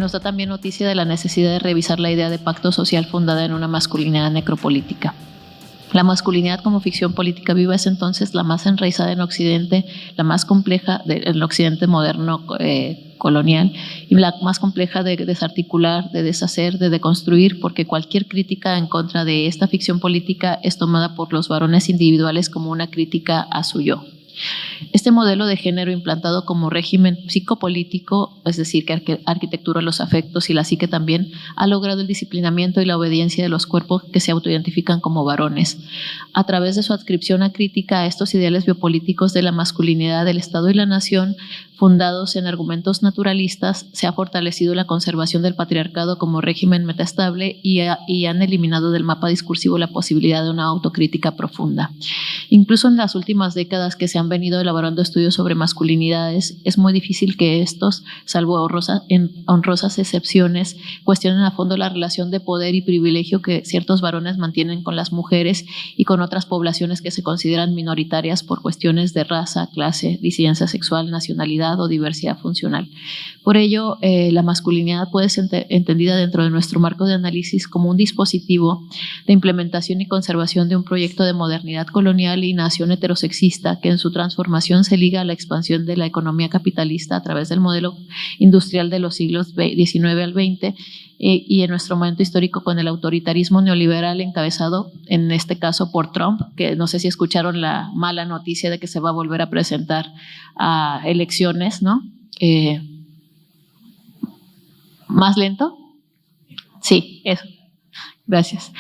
nos da también noticia de la necesidad de revisar la idea de pacto social fundada en una masculinidad necropolítica. La masculinidad como ficción política viva es entonces la más enraizada en Occidente, la más compleja en el Occidente moderno colonial y la más compleja de desarticular, de deshacer, de deconstruir, porque cualquier crítica en contra de esta ficción política es tomada por los varones individuales como una crítica a su yo. Este modelo de género implantado como régimen psicopolítico, es decir, que arquitectura los afectos y la psique también, ha logrado el disciplinamiento y la obediencia de los cuerpos que se autoidentifican como varones. A través de su adscripción a crítica a estos ideales biopolíticos de la masculinidad del Estado y la nación, fundados en argumentos naturalistas, se ha fortalecido la conservación del patriarcado como régimen metaestable y han eliminado del mapa discursivo la posibilidad de una autocrítica profunda. Incluso en las últimas décadas que se han venido elaborando estudios sobre masculinidades, es muy difícil que estos, salvo honrosas excepciones, cuestionen a fondo la relación de poder y privilegio que ciertos varones mantienen con las mujeres y con otras poblaciones que se consideran minoritarias por cuestiones de raza, clase, disidencia sexual, nacionalidad o diversidad funcional. Por ello, la masculinidad puede ser entendida dentro de nuestro marco de análisis como un dispositivo de implementación y conservación de un proyecto de modernidad colonial y nación heterosexista que en su transformación se liga a la expansión de la economía capitalista a través del modelo industrial de los siglos XIX al XX y en nuestro momento histórico con el autoritarismo neoliberal encabezado en este caso por Trump, que no sé si escucharon la mala noticia de que se va a volver a presentar a elecciones, ¿no? ¿Más lento? Sí, eso. Gracias.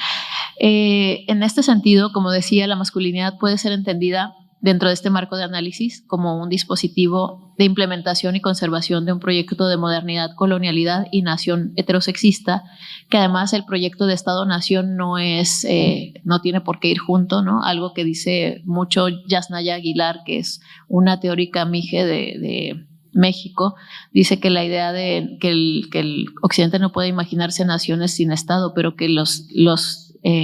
En este sentido, como decía, la masculinidad puede ser entendida dentro de este marco de análisis como un dispositivo de implementación y conservación de un proyecto de modernidad, colonialidad y nación heterosexista, que además el proyecto de Estado-nación no tiene por qué ir junto, ¿no? Algo que dice mucho Yasnaya Aguilar, que es una teórica mije de México, dice que la idea de que el Occidente no puede imaginarse naciones sin Estado, pero que los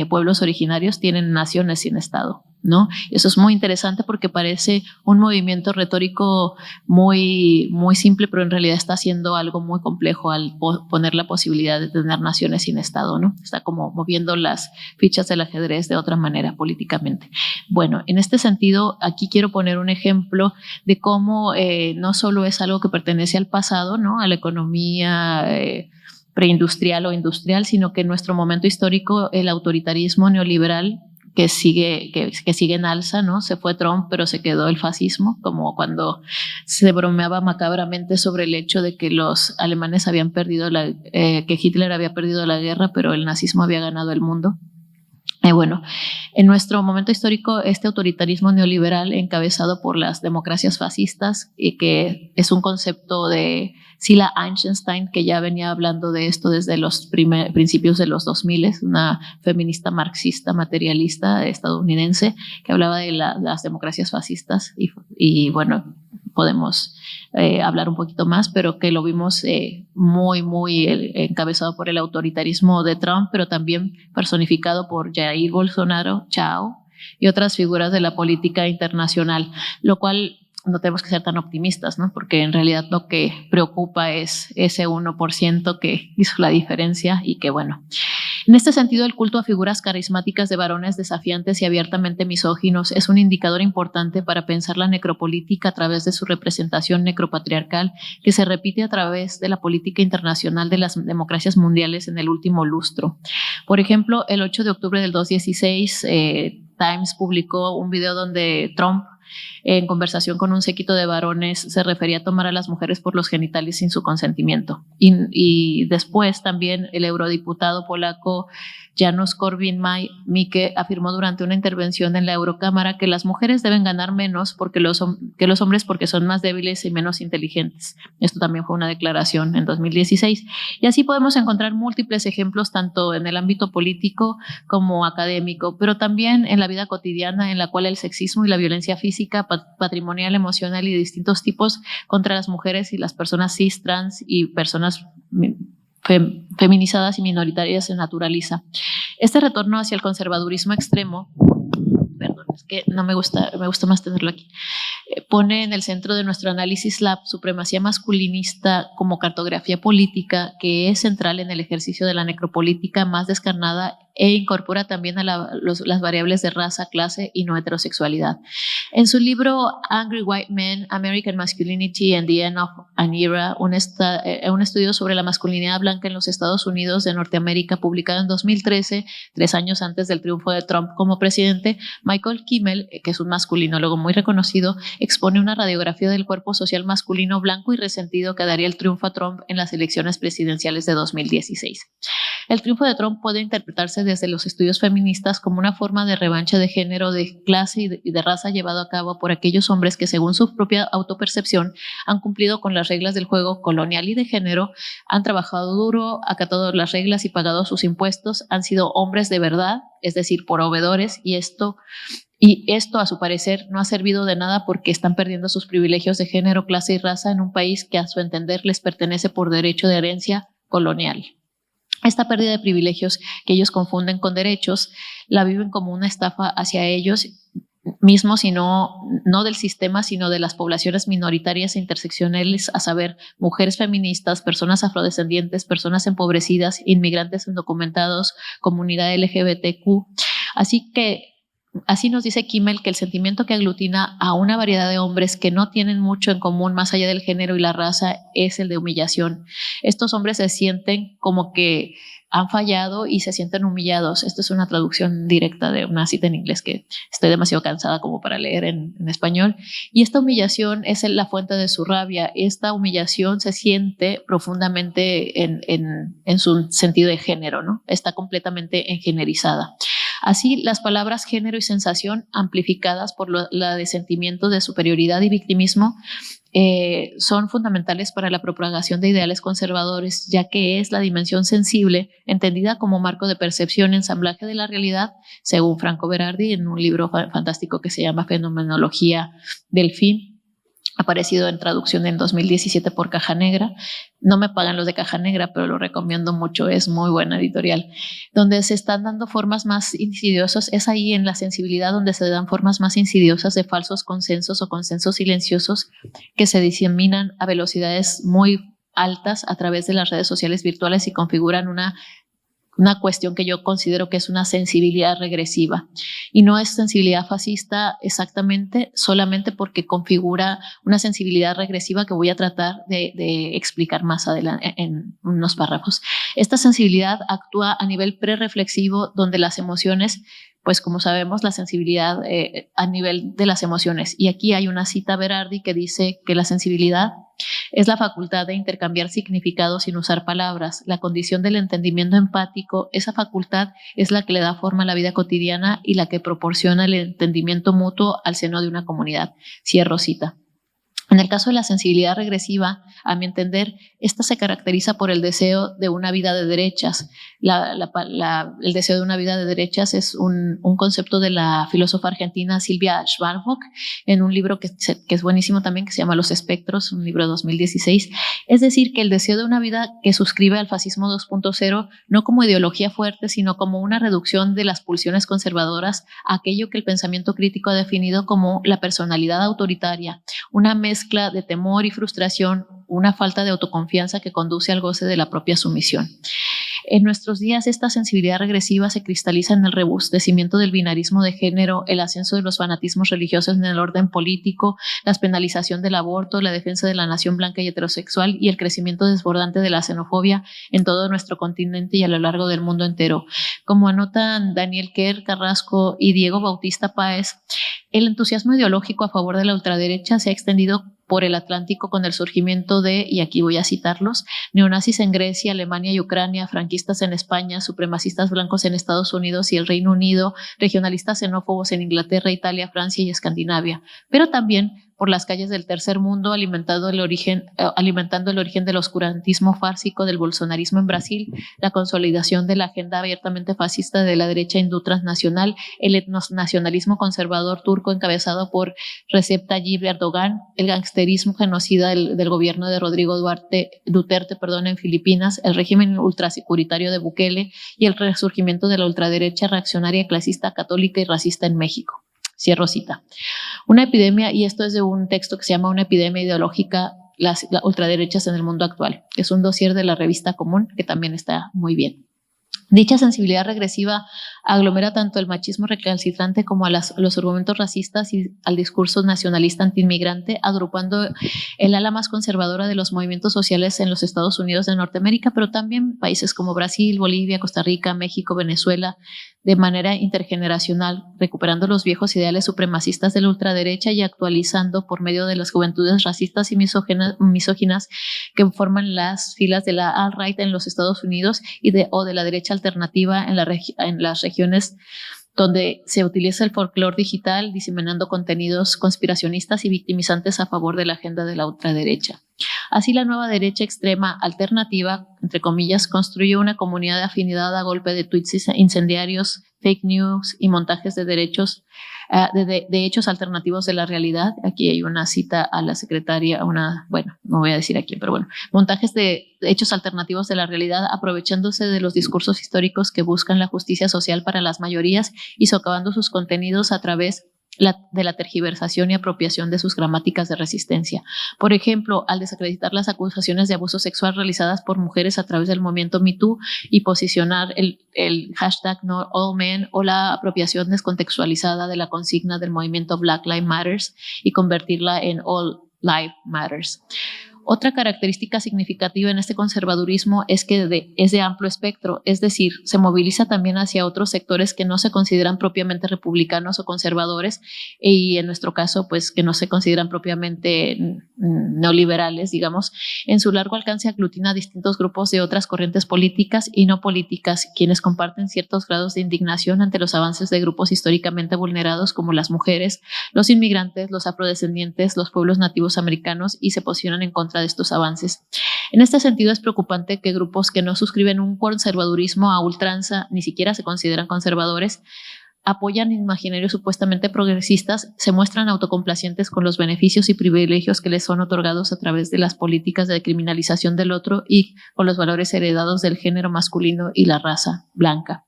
pueblos originarios tienen naciones sin Estado, ¿no? Eso es muy interesante porque parece un movimiento retórico muy, muy simple, pero en realidad está haciendo algo muy complejo al poner la posibilidad de tener naciones sin Estado, ¿no? Está como moviendo las fichas del ajedrez de otra manera políticamente. Bueno, en este sentido, aquí quiero poner un ejemplo de cómo no solo es algo que pertenece al pasado, ¿no? A la economía preindustrial o industrial, sino que en nuestro momento histórico el autoritarismo neoliberal que sigue en alza, ¿no? Se fue Trump, pero se quedó el fascismo, como cuando se bromeaba macabramente sobre el hecho de que los alemanes habían perdido que Hitler había perdido la guerra, pero el nazismo había ganado el mundo. Bueno, en nuestro momento histórico, este autoritarismo neoliberal encabezado por las democracias fascistas, y que es un concepto de Sila Eisenstein, que ya venía hablando de esto desde los principios de los 2000, una feminista marxista materialista estadounidense que hablaba de las democracias fascistas y bueno, podemos hablar un poquito más, pero que lo vimos muy encabezado por el autoritarismo de Trump, pero también personificado por Jair Bolsonaro, Chao, y otras figuras de la política internacional, lo cual no tenemos que ser tan optimistas, ¿no? Porque en realidad lo que preocupa es ese 1% que hizo la diferencia y que bueno. En este sentido, el culto a figuras carismáticas de varones desafiantes y abiertamente misóginos es un indicador importante para pensar la necropolítica a través de su representación necropatriarcal que se repite a través de la política internacional de las democracias mundiales en el último lustro. Por ejemplo, el 8 de octubre del 2016, Times publicó un video donde Trump, en conversación con un séquito de varones, se refería a tomar a las mujeres por los genitales sin su consentimiento. Y después también el eurodiputado polaco Janusz Korwin-Mikke afirmó durante una intervención en la Eurocámara que las mujeres deben ganar menos que los hombres porque son más débiles y menos inteligentes. Esto también fue una declaración en 2016. Y así podemos encontrar múltiples ejemplos tanto en el ámbito político como académico, pero también en la vida cotidiana en la cual el sexismo y la violencia física, patrimonial, emocional y de distintos tipos contra las mujeres y las personas cis, trans y personas feminizadas y minoritarias se naturaliza. Este retorno hacia el conservadurismo extremo, perdón, es que no me gusta más tenerlo aquí, pone en el centro de nuestro análisis la supremacía masculinista como cartografía política que es central en el ejercicio de la necropolítica más descarnada e incorpora también a las variables de raza, clase y no heterosexualidad. En su libro Angry White Men, American Masculinity and the End of an Era, un estudio sobre la masculinidad blanca en los Estados Unidos de Norteamérica, publicado en 2013, 3 años antes del triunfo de Trump como presidente, Michael Kimmel, que es un masculinólogo muy reconocido, expone una radiografía del cuerpo social masculino blanco y resentido que daría el triunfo a Trump en las elecciones presidenciales de 2016. El triunfo de Trump puede interpretarse desde los estudios feministas como una forma de revancha de género, de clase y de raza llevado a cabo por aquellos hombres que, según su propia autopercepción, han cumplido con las reglas del juego colonial y de género, han trabajado duro, acatado las reglas y pagado sus impuestos, han sido hombres de verdad, es decir, proveedores, y esto, a su parecer, no ha servido de nada porque están perdiendo sus privilegios de género, clase y raza en un país que, a su entender, les pertenece por derecho de herencia colonial. Esta pérdida de privilegios que ellos confunden con derechos la viven como una estafa hacia ellos mismos, y no del sistema, sino de las poblaciones minoritarias e interseccionales, a saber, mujeres feministas, personas afrodescendientes, personas empobrecidas, inmigrantes indocumentados, comunidad LGBTQ. Así nos dice Kimmel que el sentimiento que aglutina a una variedad de hombres que no tienen mucho en común más allá del género y la raza es el de humillación. Estos hombres se sienten como que han fallado y se sienten humillados. Esto es una traducción directa de una cita en inglés que estoy demasiado cansada como para leer en español. Y esta humillación es la fuente de su rabia. Esta humillación se siente profundamente en su sentido de género, ¿no? Está completamente engenerizada. Así, las palabras género y sensación, amplificadas por la de sentimientos de superioridad y victimismo, son fundamentales para la propagación de ideales conservadores, ya que es la dimensión sensible entendida como marco de percepción, ensamblaje de la realidad, según Franco Berardi en un libro fantástico que se llama Fenomenología del Fin, aparecido en traducción en 2017 por Caja Negra. No me pagan los de Caja Negra, pero lo recomiendo mucho, es muy buena editorial. Donde se están dando formas más insidiosas, es ahí en la sensibilidad donde se dan formas más insidiosas de falsos consensos o consensos silenciosos que se diseminan a velocidades muy altas a través de las redes sociales virtuales y configuran una cuestión que yo considero que es una sensibilidad regresiva. Y no es sensibilidad fascista exactamente, solamente porque configura una sensibilidad regresiva que voy a tratar de explicar más adelante en unos párrafos. Esta sensibilidad actúa a nivel prereflexivo, donde las emociones, pues como sabemos, la sensibilidad a nivel de las emociones. Y aquí hay una cita Berardi que dice que la sensibilidad es la facultad de intercambiar significados sin usar palabras, la condición del entendimiento empático. Esa facultad es la que le da forma a la vida cotidiana y la que proporciona el entendimiento mutuo al seno de una comunidad. Cierro cita. En el caso de la sensibilidad regresiva, a mi entender, esta se caracteriza por el deseo de una vida de derechas. El deseo de una vida de derechas es un concepto de la filósofa argentina Silvia Schwabhock en un libro que es buenísimo también, que se llama Los Espectros, un libro de 2016. Es decir, que el deseo de una vida que suscribe al fascismo 2.0 no como ideología fuerte, sino como una reducción de las pulsiones conservadoras a aquello que el pensamiento crítico ha definido como la personalidad autoritaria, una mezcla de temor y frustración, una falta de autoconfianza que conduce al goce de la propia sumisión. En nuestros días, esta sensibilidad regresiva se cristaliza en el robustecimiento del binarismo de género, el ascenso de los fanatismos religiosos en el orden político, la penalización del aborto, la defensa de la nación blanca y heterosexual y el crecimiento desbordante de la xenofobia en todo nuestro continente y a lo largo del mundo entero. Como anotan Daniel Kerr Carrasco y Diego Bautista Páez, el entusiasmo ideológico a favor de la ultraderecha se ha extendido por el Atlántico con el surgimiento de, y aquí voy a citarlos, neonazis en Grecia, Alemania y Ucrania, franquistas en España, supremacistas blancos en Estados Unidos y el Reino Unido, regionalistas xenófobos en Inglaterra, Italia, Francia y Escandinavia, pero también por las calles del tercer mundo, alimentando el origen del oscurantismo fársico del bolsonarismo en Brasil, la consolidación de la agenda abiertamente fascista de la derecha hindú transnacional, el etnonacionalismo conservador turco encabezado por Recep Tayyip Erdogan, el gangsterismo genocida del gobierno de Rodrigo Duterte en Filipinas, el régimen ultrasecuritario de Bukele y el resurgimiento de la ultraderecha reaccionaria, clasista, católica y racista en México. Cierro cita. Una epidemia, y esto es de un texto que se llama Una epidemia ideológica, las ultraderechas en el mundo actual, que es un dossier de la revista Común, que también está muy bien. Dicha sensibilidad regresiva aglomera tanto el machismo recalcitrante como a los argumentos racistas y al discurso nacionalista antiinmigrante, agrupando el ala más conservadora de los movimientos sociales en los Estados Unidos de Norteamérica, pero también países como Brasil, Bolivia, Costa Rica, México, Venezuela, de manera intergeneracional, recuperando los viejos ideales supremacistas de la ultraderecha y actualizando por medio de las juventudes racistas y misóginas que forman las filas de la alt-right en los Estados Unidos o de la derecha alternativa en las regiones donde se utiliza el folclore digital diseminando contenidos conspiracionistas y victimizantes a favor de la agenda de la ultraderecha. Así, la nueva derecha extrema alternativa, entre comillas, construye una comunidad de afinidad a golpe de tweets incendiarios, fake news y montajes de hechos alternativos de la realidad. Aquí hay una cita a la secretaria, bueno, no voy a decir aquí, pero bueno, montajes de hechos alternativos de la realidad, aprovechándose de los discursos históricos que buscan la justicia social para las mayorías y socavando sus contenidos a través de la tergiversación y apropiación de sus gramáticas de resistencia. Por ejemplo, al desacreditar las acusaciones de abuso sexual realizadas por mujeres a través del movimiento Me Too y posicionar el hashtag No All Men, o la apropiación descontextualizada de la consigna del movimiento Black Lives Matter y convertirla en All Lives Matters. Otra característica significativa en este conservadurismo es que es de amplio espectro, es decir, se moviliza también hacia otros sectores que no se consideran propiamente republicanos o conservadores, y en nuestro caso, pues que no se consideran propiamente neoliberales, digamos. En su largo alcance aglutina distintos grupos de otras corrientes políticas y no políticas, quienes comparten ciertos grados de indignación ante los avances de grupos históricamente vulnerados como las mujeres, los inmigrantes, los afrodescendientes, los pueblos nativos americanos, y se posicionan en contra de estos avances. En este sentido, es preocupante que grupos que no suscriben un conservadurismo a ultranza, ni siquiera se consideran conservadores, apoyan imaginarios supuestamente progresistas, se muestran autocomplacientes con los beneficios y privilegios que les son otorgados a través de las políticas de criminalización del otro y con los valores heredados del género masculino y la raza blanca.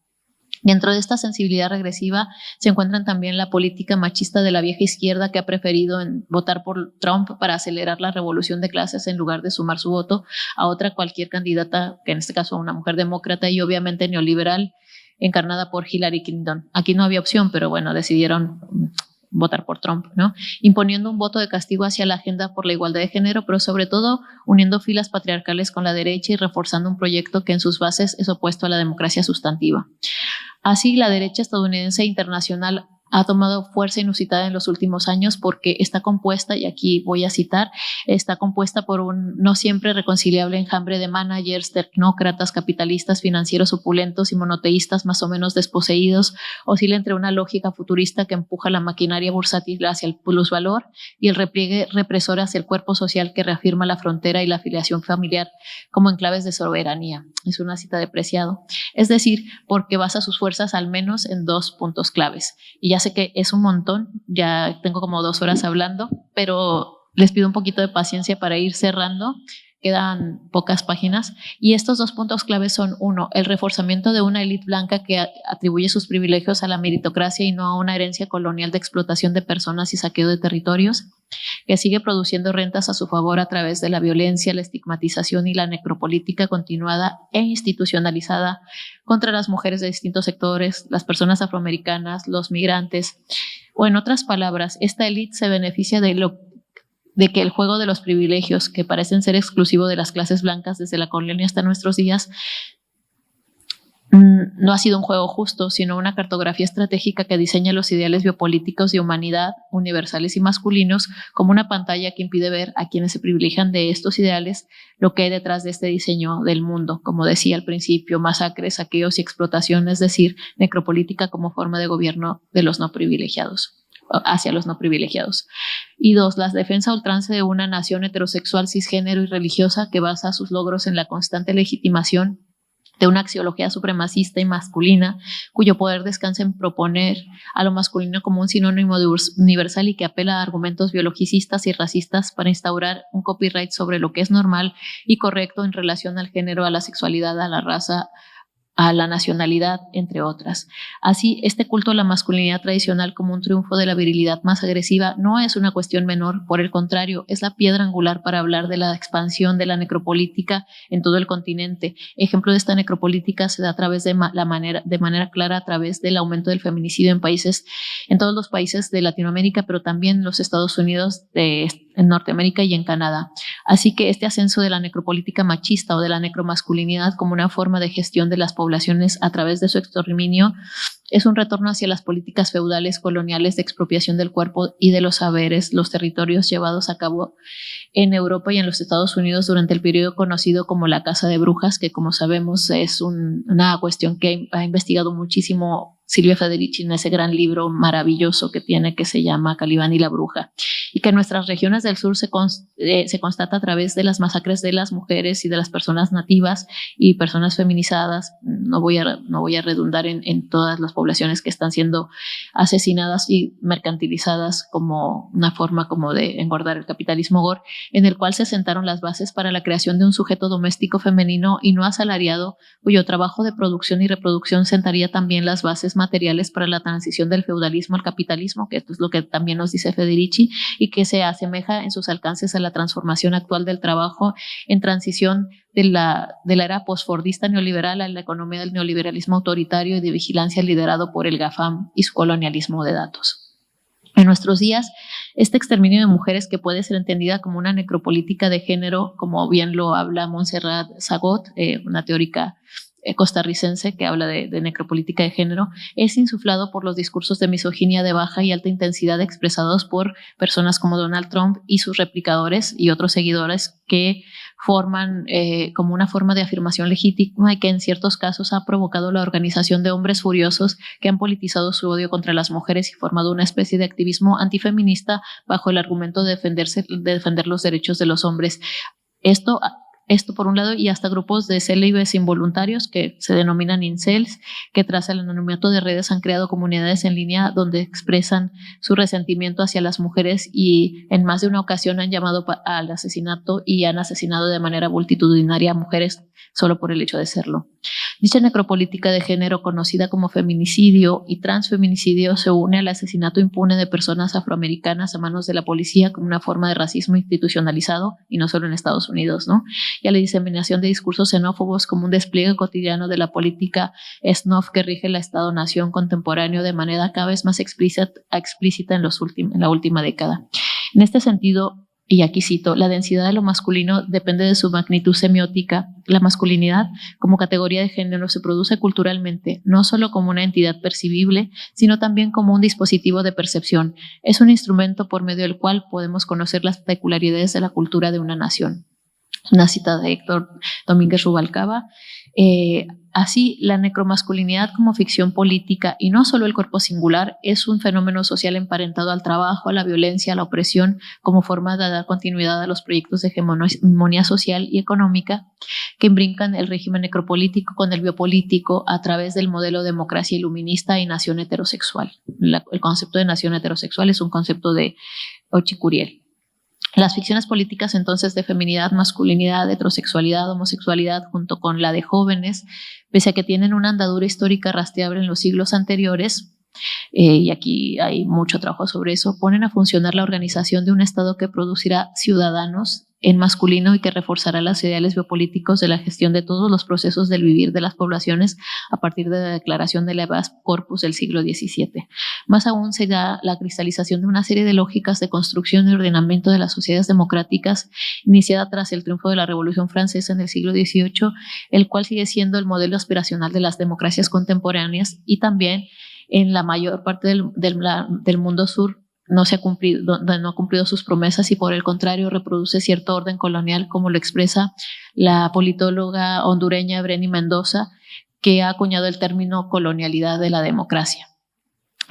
Dentro de esta sensibilidad regresiva se encuentran también la política machista de la vieja izquierda, que ha preferido votar por Trump para acelerar la revolución de clases en lugar de sumar su voto a cualquier candidata, que en este caso una mujer demócrata y obviamente neoliberal, encarnada por Hillary Clinton. Aquí no había opción, pero bueno, decidieron votar por Trump, ¿no? Imponiendo un voto de castigo hacia la agenda por la igualdad de género, pero sobre todo uniendo filas patriarcales con la derecha y reforzando un proyecto que en sus bases es opuesto a la democracia sustantiva. Así, la derecha estadounidense e internacional ha tomado fuerza inusitada en los últimos años porque está compuesta, y aquí voy a citar, está compuesta por un no siempre reconciliable enjambre de managers, tecnócratas, capitalistas, financieros opulentos y monoteístas más o menos desposeídos. Oscila entre una lógica futurista que empuja la maquinaria bursátil hacia el plusvalor y el repliegue represor hacia el cuerpo social que reafirma la frontera y la afiliación familiar como enclaves de soberanía. Es una cita de Preciado. Es decir, porque basa sus fuerzas al menos en dos puntos claves. Y ya sé que es un montón, ya tengo como 2 horas hablando, pero les pido un poquito de paciencia para ir cerrando. Quedan pocas páginas. Y estos 2 puntos claves son: 1, el reforzamiento de una élite blanca que atribuye sus privilegios a la meritocracia y no a una herencia colonial de explotación de personas y saqueo de territorios, que sigue produciendo rentas a su favor a través de la violencia, la estigmatización y la necropolítica continuada e institucionalizada contra las mujeres de distintos sectores, las personas afroamericanas, los migrantes. O en otras palabras, esta élite se beneficia de que el juego de los privilegios, que parecen ser exclusivo de las clases blancas desde la colonia hasta nuestros días, no ha sido un juego justo, sino una cartografía estratégica que diseña los ideales biopolíticos de humanidad, universales y masculinos, como una pantalla que impide ver a quienes se privilegian de estos ideales lo que hay detrás de este diseño del mundo. Como decía al principio, masacres, saqueos y explotación, es decir, necropolítica como forma de gobierno de los no privilegiados, hacia los no privilegiados. Y 2, la defensa a ultranza de una nación heterosexual, cisgénero y religiosa que basa sus logros en la constante legitimación de una axiología supremacista y masculina, cuyo poder descansa en proponer a lo masculino como un sinónimo de universal y que apela a argumentos biologicistas y racistas para instaurar un copyright sobre lo que es normal y correcto en relación al género, a la sexualidad, a la raza, a la nacionalidad, entre otras. Así, este culto a la masculinidad tradicional como un triunfo de la virilidad más agresiva no es una cuestión menor, por el contrario, es la piedra angular para hablar de la expansión de la necropolítica en todo el continente. Ejemplo de esta necropolítica se da a través de manera clara a través del aumento del feminicidio en todos los países de Latinoamérica, pero también en los Estados Unidos, en Norteamérica y en Canadá. Así que este ascenso de la necropolítica machista o de la necromasculinidad como una forma de gestión de las poblaciones a través de su exterminio es un retorno hacia las políticas feudales coloniales de expropiación del cuerpo y de los saberes, los territorios llevados a cabo en Europa y en los Estados Unidos durante el periodo conocido como la caza de brujas, que como sabemos es una cuestión que ha investigado muchísimo Silvia Federici en ese gran libro maravilloso que tiene, que se llama Calibán y la bruja, y que en nuestras regiones del sur se constata a través de las masacres de las mujeres y de las personas nativas y personas feminizadas. No voy a redundar en todas las poblaciones que están siendo asesinadas y mercantilizadas como una forma como de engordar el capitalismo gore, en el cual se sentaron las bases para la creación de un sujeto doméstico femenino y no asalariado, cuyo trabajo de producción y reproducción sentaría también las bases materiales para la transición del feudalismo al capitalismo, que esto es lo que también nos dice Federici, y que se asemeja en sus alcances a la transformación actual del trabajo en transición de la era posfordista neoliberal a la economía del neoliberalismo autoritario y de vigilancia liderado por el GAFAM y su colonialismo de datos. En nuestros días, este exterminio de mujeres, que puede ser entendida como una necropolítica de género, como bien lo habla Montserrat Sagot, una teórica costarricense que habla de necropolítica de género, es insuflado por los discursos de misoginia de baja y alta intensidad expresados por personas como Donald Trump y sus replicadores y otros seguidores, que forman como una forma de afirmación legítima y que en ciertos casos ha provocado la organización de hombres furiosos que han politizado su odio contra las mujeres y formado una especie de activismo antifeminista bajo el argumento de defender los derechos de los hombres. Esto por un lado, y hasta grupos de célibes involuntarios que se denominan incels, que tras el anonimato de redes han creado comunidades en línea donde expresan su resentimiento hacia las mujeres y en más de una ocasión han llamado al asesinato y han asesinado de manera multitudinaria a mujeres solo por el hecho de serlo. Dicha necropolítica de género, conocida como feminicidio y transfeminicidio, se une al asesinato impune de personas afroamericanas a manos de la policía como una forma de racismo institucionalizado, y no solo en Estados Unidos, ¿no? Y a la diseminación de discursos xenófobos como un despliegue cotidiano de la política snob que rige el Estado-nación contemporáneo de manera cada vez más explícita en la última década. En este sentido, y aquí cito, la densidad de lo masculino depende de su magnitud semiótica. La masculinidad como categoría de género se produce culturalmente, no solo como una entidad percibible, sino también como un dispositivo de percepción. Es un instrumento por medio del cual podemos conocer las peculiaridades de la cultura de una nación. Una cita de Héctor Domínguez Rubalcaba. Así, la necromasculinidad como ficción política y no solo el cuerpo singular es un fenómeno social emparentado al trabajo, a la violencia, a la opresión, como forma de dar continuidad a los proyectos de hegemonía social y económica que imbrincan el régimen necropolítico con el biopolítico a través del modelo democracia iluminista y nación heterosexual. El concepto de nación heterosexual es un concepto de Ochicuriel. Las ficciones políticas entonces de feminidad, masculinidad, heterosexualidad, homosexualidad, junto con la de jóvenes, pese a que tienen una andadura histórica rastreable en los siglos anteriores, y aquí hay mucho trabajo sobre eso, ponen a funcionar la organización de un Estado que producirá ciudadanos en masculino y que reforzará los ideales biopolíticos de la gestión de todos los procesos del vivir de las poblaciones a partir de la declaración del habeas corpus del siglo XVII. Más aún se da la cristalización de una serie de lógicas de construcción y ordenamiento de las sociedades democráticas iniciada tras el triunfo de la Revolución Francesa en el siglo XVIII, el cual sigue siendo el modelo aspiracional de las democracias contemporáneas y también en la mayor parte del mundo sur no ha cumplido sus promesas y por el contrario reproduce cierto orden colonial, como lo expresa la politóloga hondureña Breni Mendoza, que ha acuñado el término colonialidad de la democracia.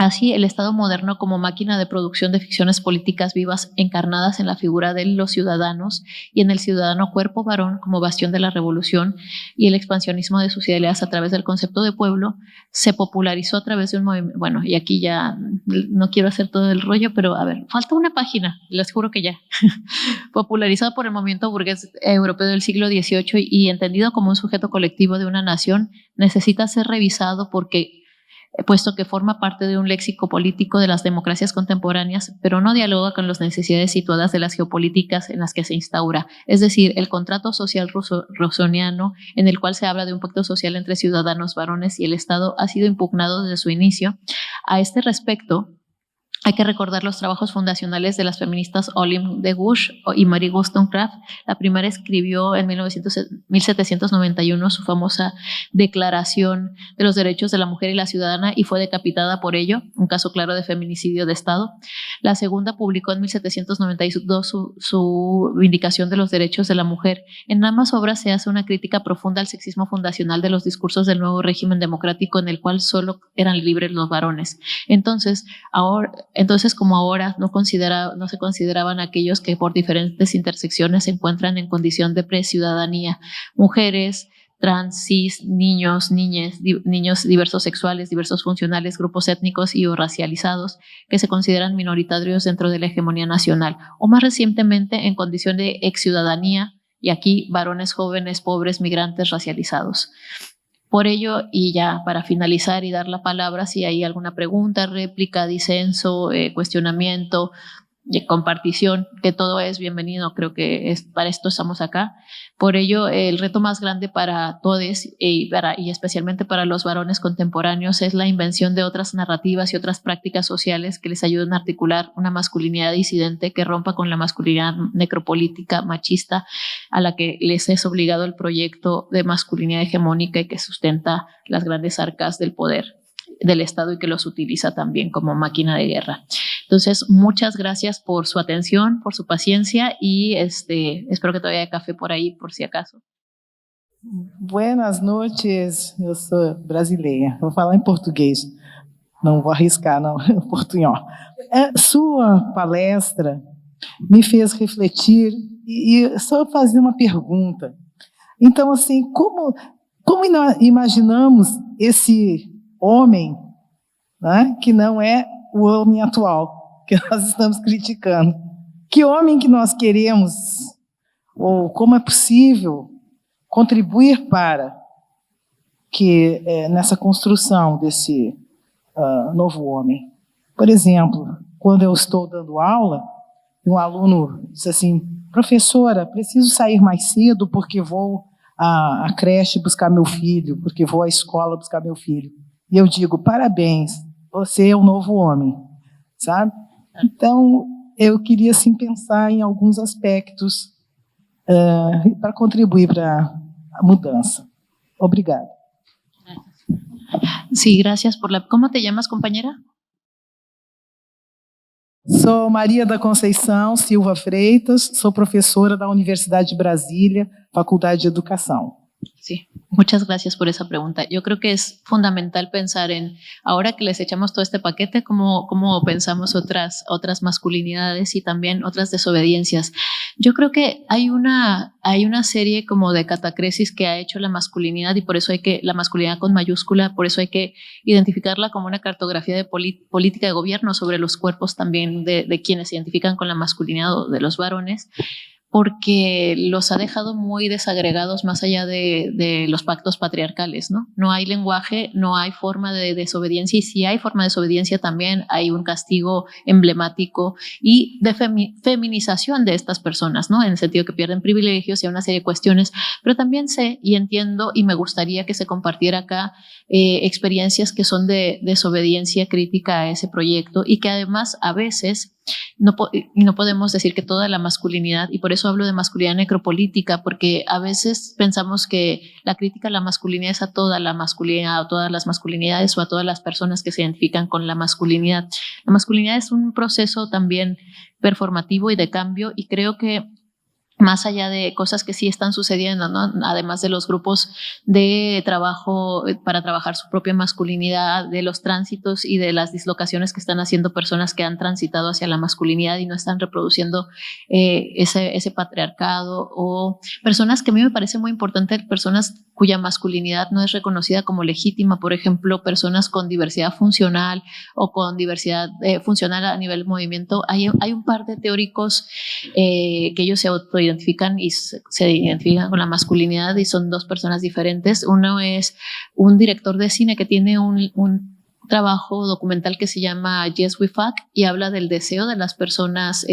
Así, el Estado moderno como máquina de producción de ficciones políticas vivas encarnadas en la figura de los ciudadanos y en el ciudadano cuerpo varón como bastión de la revolución y el expansionismo de sus ideas a través del concepto de pueblo, se popularizó a través de un movimiento. Bueno, y aquí ya no quiero hacer todo el rollo, pero a ver, falta una página, les juro que ya. Popularizado por el movimiento burgués europeo del siglo XVIII y entendido como un sujeto colectivo de una nación, necesita ser revisado puesto que forma parte de un léxico político de las democracias contemporáneas, pero no dialoga con las necesidades situadas de las geopolíticas en las que se instaura, es decir, el contrato social rousseauiano en el cual se habla de un pacto social entre ciudadanos varones y el Estado ha sido impugnado desde su inicio. A este respecto, hay que recordar los trabajos fundacionales de las feministas Olympe de Gouges y Marie Wollstonecraft. La primera escribió en 1791 su famosa Declaración de los Derechos de la Mujer y la Ciudadana y fue decapitada por ello, un caso claro de feminicidio de Estado. La segunda publicó en 1792 su Vindicación de los Derechos de la Mujer. En ambas obras se hace una crítica profunda al sexismo fundacional de los discursos del nuevo régimen democrático en el cual solo eran libres los varones. Entonces, como ahora no se consideraban aquellos que por diferentes intersecciones se encuentran en condición de preciudadanía, mujeres, trans, cis, niños, niños diversos sexuales, diversos funcionales, grupos étnicos y o racializados que se consideran minoritarios dentro de la hegemonía nacional, o más recientemente en condición de exciudadanía, y aquí varones jóvenes, pobres, migrantes, racializados. Por ello, y ya para finalizar y dar la palabra, si hay alguna pregunta, réplica, disenso, cuestionamiento, compartición, que todo es bienvenido, creo que para esto estamos acá. Por ello, el reto más grande para todos y especialmente para los varones contemporáneos es la invención de otras narrativas y otras prácticas sociales que les ayuden a articular una masculinidad disidente que rompa con la masculinidad necropolítica machista a la que les es obligado el proyecto de masculinidad hegemónica y que sustenta las grandes arcas del poder del Estado y que los utiliza también como máquina de guerra. Entonces, muchas gracias por su atención, por su paciencia y espero que todavía haya café por ahí, por si acaso. Buenas noches, eu sou brasileira, vou falar em português, não vou arriscar não, em portunhol. Sua palestra me fez refletir e só fazer uma pergunta. Então, assim, como imaginamos esse homem, né, que não é o homem atual, que nós estamos criticando? Que homem que nós queremos, ou como é possível contribuir para que nessa construção desse novo homem? Por exemplo, quando eu estou dando aula, um aluno diz assim: professora, preciso sair mais cedo porque vou à creche buscar meu filho, porque vou à escola buscar meu filho. E eu digo: parabéns, você é o novo homem, sabe? Então, eu queria assim, pensar em alguns aspectos para contribuir para a mudança. Obrigada. Sí, gracias por la... ¿Cómo te llamas, compañera? Sou Maria da Conceição Silva Freitas, sou professora da Universidade de Brasília, Faculdade de Educação. Sí, muchas gracias por esa pregunta. Yo creo que es fundamental pensar en, ahora que les echamos todo este paquete, cómo pensamos otras masculinidades y también otras desobediencias. Yo creo que hay una serie como de catacresis que ha hecho la masculinidad y por eso la masculinidad con mayúscula, por eso hay que identificarla como una cartografía de política de gobierno sobre los cuerpos también de quienes se identifican con la masculinidad o de los varones, porque los ha dejado muy desagregados más allá de los pactos patriarcales, ¿no? No hay lenguaje, no hay forma de desobediencia, y si hay forma de desobediencia también hay un castigo emblemático y de feminización de estas personas, ¿no? En el sentido que pierden privilegios y una serie de cuestiones, pero también sé y entiendo y me gustaría que se compartiera acá experiencias que son de desobediencia crítica a ese proyecto y que además a veces no podemos decir que toda la masculinidad, y por eso hablo de masculinidad necropolítica, porque a veces pensamos que la crítica a la masculinidad es a toda la masculinidad, o todas las masculinidades, o a todas las personas que se identifican con la masculinidad. La masculinidad es un proceso también performativo y de cambio, y creo que más allá de cosas que sí están sucediendo, ¿no? Además de los grupos de trabajo para trabajar su propia masculinidad, de los tránsitos y de las dislocaciones que están haciendo personas que han transitado hacia la masculinidad y no están reproduciendo ese patriarcado, o personas que a mí me parece muy importante, personas cuya masculinidad no es reconocida como legítima, por ejemplo, personas con diversidad funcional o con diversidad funcional a nivel movimiento. Hay un par de teóricos que ellos se autoidentifican y se identifican con la masculinidad y son dos personas diferentes. Uno es un director de cine que tiene un trabajo documental que se llama Yes We Fuck y habla del deseo de las personas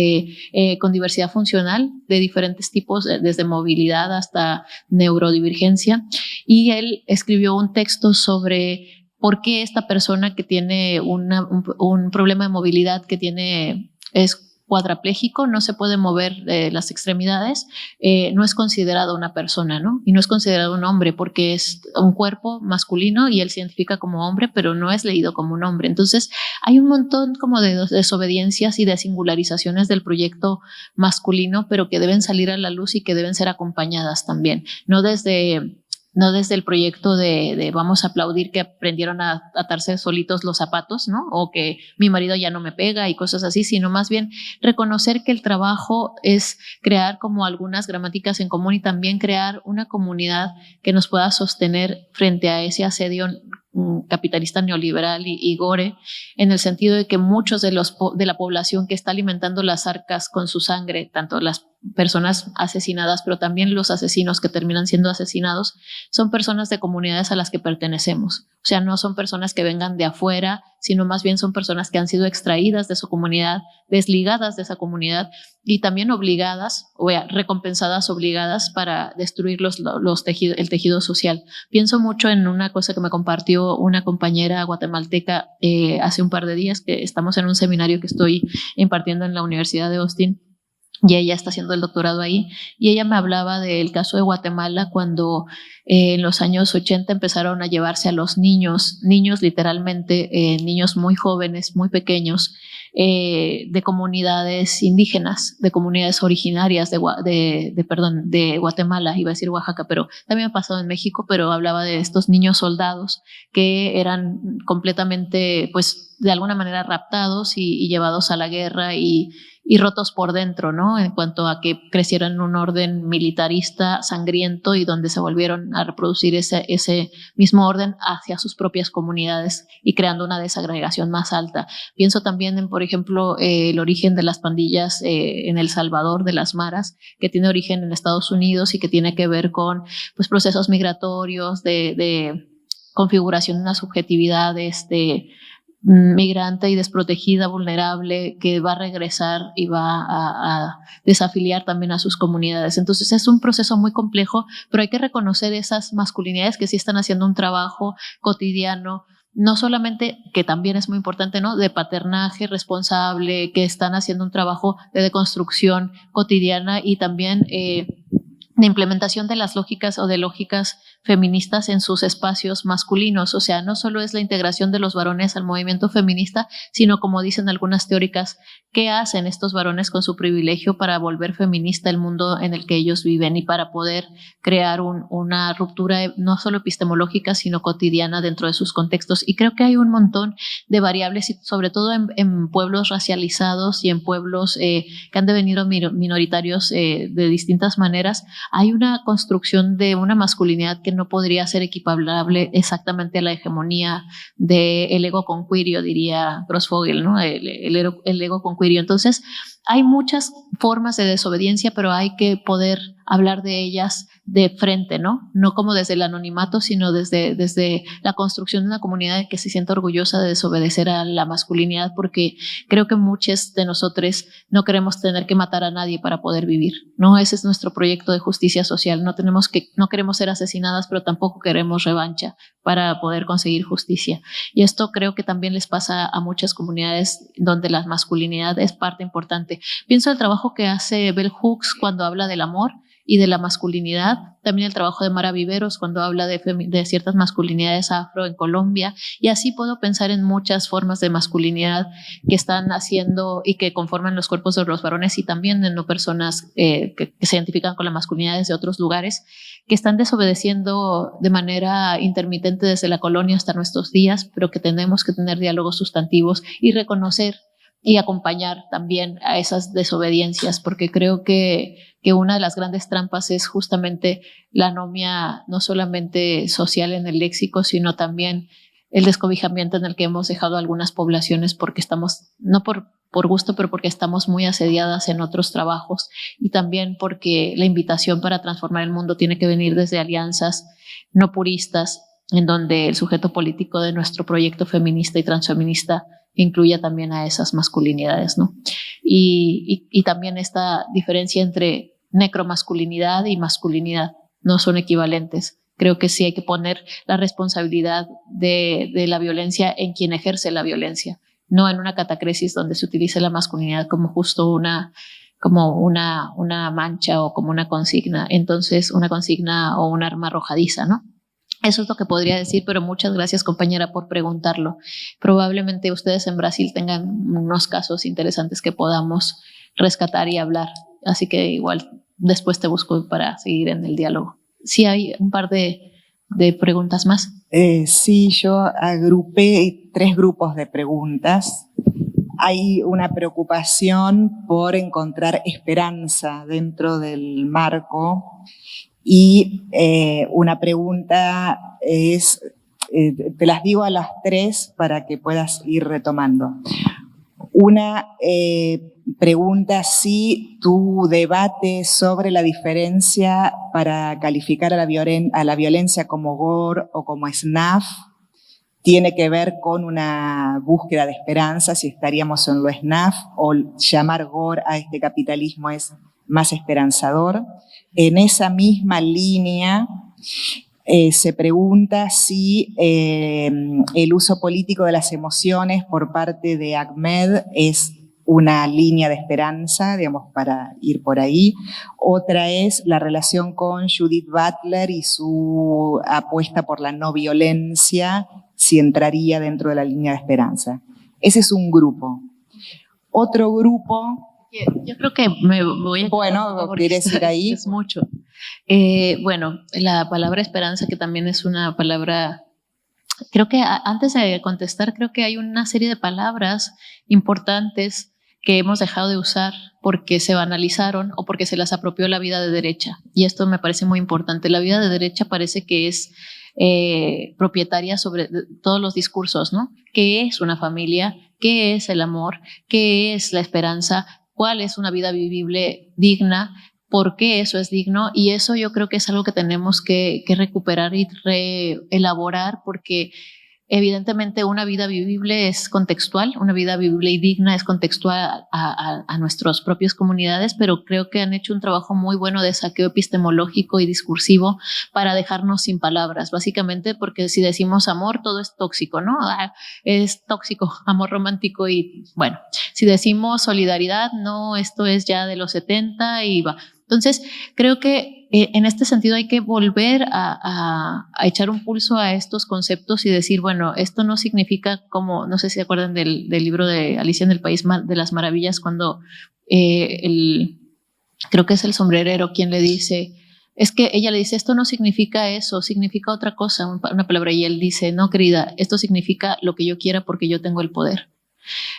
con diversidad funcional de diferentes tipos, desde movilidad hasta neurodivergencia, y él escribió un texto sobre por qué esta persona que tiene un problema de movilidad, que es cuadrapléjico, no se puede mover las extremidades, no es considerado una persona, ¿no? Y no es considerado un hombre porque es un cuerpo masculino y él se identifica como hombre, pero no es leído como un hombre. Entonces hay un montón como de desobediencias y de singularizaciones del proyecto masculino, pero que deben salir a la luz y que deben ser acompañadas también, no desde el proyecto de vamos a aplaudir que aprendieron a atarse solitos los zapatos, ¿no? O que mi marido ya no me pega y cosas así, sino más bien reconocer que el trabajo es crear como algunas gramáticas en común y también crear una comunidad que nos pueda sostener frente a ese asedio capitalista neoliberal y gore, en el sentido de que muchos de la población que está alimentando las arcas con su sangre, tanto las personas asesinadas, pero también los asesinos que terminan siendo asesinados, son personas de comunidades a las que pertenecemos. O sea, no son personas que vengan de afuera, sino más bien son personas que han sido extraídas de su comunidad, desligadas de esa comunidad y también obligadas, o recompensadas obligadas para destruir el tejido social. Pienso mucho en una cosa que me compartió una compañera guatemalteca hace un par de días, que estamos en un seminario que estoy impartiendo en la Universidad de Austin, y ella está haciendo el doctorado ahí, y ella me hablaba del caso de Guatemala cuando en los años 80 empezaron a llevarse a los niños literalmente, niños muy jóvenes, muy pequeños, de comunidades indígenas, de comunidades originarias de Guatemala, iba a decir Oaxaca, pero también ha pasado en México, pero hablaba de estos niños soldados que eran completamente, pues, de alguna manera raptados y llevados a la guerra y rotos por dentro, ¿no? En cuanto a que crecieron en un orden militarista sangriento y donde se volvieron a reproducir ese mismo orden hacia sus propias comunidades y creando una desagregación más alta. Pienso también en, por ejemplo, el origen de las pandillas en El Salvador, de las maras, que tiene origen en Estados Unidos y que tiene que ver con, pues, procesos migratorios, de configuración de una subjetividad migrante y desprotegida, vulnerable, que va a regresar y va a desafiliar también a sus comunidades. Entonces es un proceso muy complejo, pero hay que reconocer esas masculinidades que sí están haciendo un trabajo cotidiano, no solamente, que también es muy importante, ¿no?, de paternaje responsable, que están haciendo un trabajo de deconstrucción cotidiana y también de implementación de las lógicas o de lógicas feministas en sus espacios masculinos. O sea, no solo es la integración de los varones al movimiento feminista, sino, como dicen algunas teóricas, ¿qué hacen estos varones con su privilegio para volver feminista el mundo en el que ellos viven y para poder crear una ruptura no solo epistemológica, sino cotidiana dentro de sus contextos? Y creo que hay un montón de variables, y sobre todo en pueblos racializados y en pueblos que han devenido minoritarios de distintas maneras. Hay una construcción de una masculinidad que no podría ser equiparable exactamente a la hegemonía del ego conquirio, diría Grossfogel, ¿no? El ego conquirio. Entonces, hay muchas formas de desobediencia, pero hay que poder hablar de ellas de frente, ¿no? No como desde el anonimato, sino desde la construcción de una comunidad que se sienta orgullosa de desobedecer a la masculinidad, porque creo que muchos de nosotros no queremos tener que matar a nadie para poder vivir, ¿no? Ese es nuestro proyecto de justicia social. No queremos ser asesinadas, pero tampoco queremos revancha para poder conseguir justicia. Y esto creo que también les pasa a muchas comunidades donde la masculinidad es parte importante. Pienso en el trabajo que hace Bell Hooks cuando habla del amor y de la masculinidad. También el trabajo de Mara Viveros cuando habla de ciertas masculinidades afro en Colombia, y así puedo pensar en muchas formas de masculinidad que están haciendo y que conforman los cuerpos de los varones y también en no personas que se identifican con la masculinidad desde otros lugares, que están desobedeciendo de manera intermitente desde la colonia hasta nuestros días, pero que tenemos que tener diálogos sustantivos y reconocer y acompañar también a esas desobediencias, porque creo que una de las grandes trampas es justamente la anomia, no solamente social en el léxico, sino también el descobijamiento en el que hemos dejado algunas poblaciones porque estamos, no por gusto, pero porque estamos muy asediadas en otros trabajos, y también porque la invitación para transformar el mundo tiene que venir desde alianzas no puristas, en donde el sujeto político de nuestro proyecto feminista y transfeminista incluya también a esas masculinidades, ¿no? Y también esta diferencia entre necromasculinidad y masculinidad no son equivalentes. Creo que sí hay que poner la responsabilidad de la violencia en quien ejerce la violencia, no en una catacresis donde se utilice la masculinidad como justo una mancha o como una consigna, entonces una consigna o un arma arrojadiza, ¿no? Eso es lo que podría decir, pero muchas gracias, compañera, por preguntarlo. Probablemente ustedes en Brasil tengan unos casos interesantes que podamos rescatar y hablar, así que igual después te busco para seguir en el diálogo. Sí, hay un par de preguntas más. Sí, yo agrupé 3 grupos de preguntas. Hay una preocupación por encontrar esperanza dentro del marco, y una pregunta es, te las digo a las 3 para que puedas ir retomando. Una pregunta si tu debate sobre la diferencia para calificar a la violencia como gore o como SNAF tiene que ver con una búsqueda de esperanza, si estaríamos en lo SNAF, o llamar gore a este capitalismo es más esperanzador. En esa misma línea se pregunta si el uso político de las emociones por parte de Ahmed es una línea de esperanza, digamos, para ir por ahí. Otra es la relación con Judith Butler y su apuesta por la no violencia, si entraría dentro de la línea de esperanza. Ese es un grupo. Otro grupo... Yo creo que me voy a... Bueno, ¿quieres ir ahí? Es mucho. Bueno, la palabra esperanza, que también es una palabra... Creo que antes de contestar, creo que hay una serie de palabras importantes que hemos dejado de usar porque se banalizaron o porque se las apropió la vida de derecha. Y esto me parece muy importante. La vida de derecha parece que es propietaria sobre todos los discursos, ¿no? ¿Qué es una familia? ¿Qué es el amor? ¿Qué es la esperanza? ¿Cuál es una vida vivible digna? ¿Por qué eso es digno? Y eso yo creo que es algo que tenemos que recuperar y reelaborar, porque evidentemente una vida vivible es contextual, una vida vivible y digna es contextual a nuestras propias comunidades, pero creo que han hecho un trabajo muy bueno de saqueo epistemológico y discursivo para dejarnos sin palabras, básicamente porque si decimos amor, todo es tóxico, ¿no? Es tóxico, amor romántico, y bueno, si decimos solidaridad, no, esto es ya de los 70 y va. Entonces, creo que en este sentido hay que volver a echar un pulso a estos conceptos y decir, bueno, esto no significa como, no sé si se acuerdan del libro de Alicia en el País de las Maravillas, cuando creo que es el sombrerero quien le dice, es que ella le dice, esto no significa eso, significa otra cosa, una palabra, y él dice, no, querida, esto significa lo que yo quiera porque yo tengo el poder.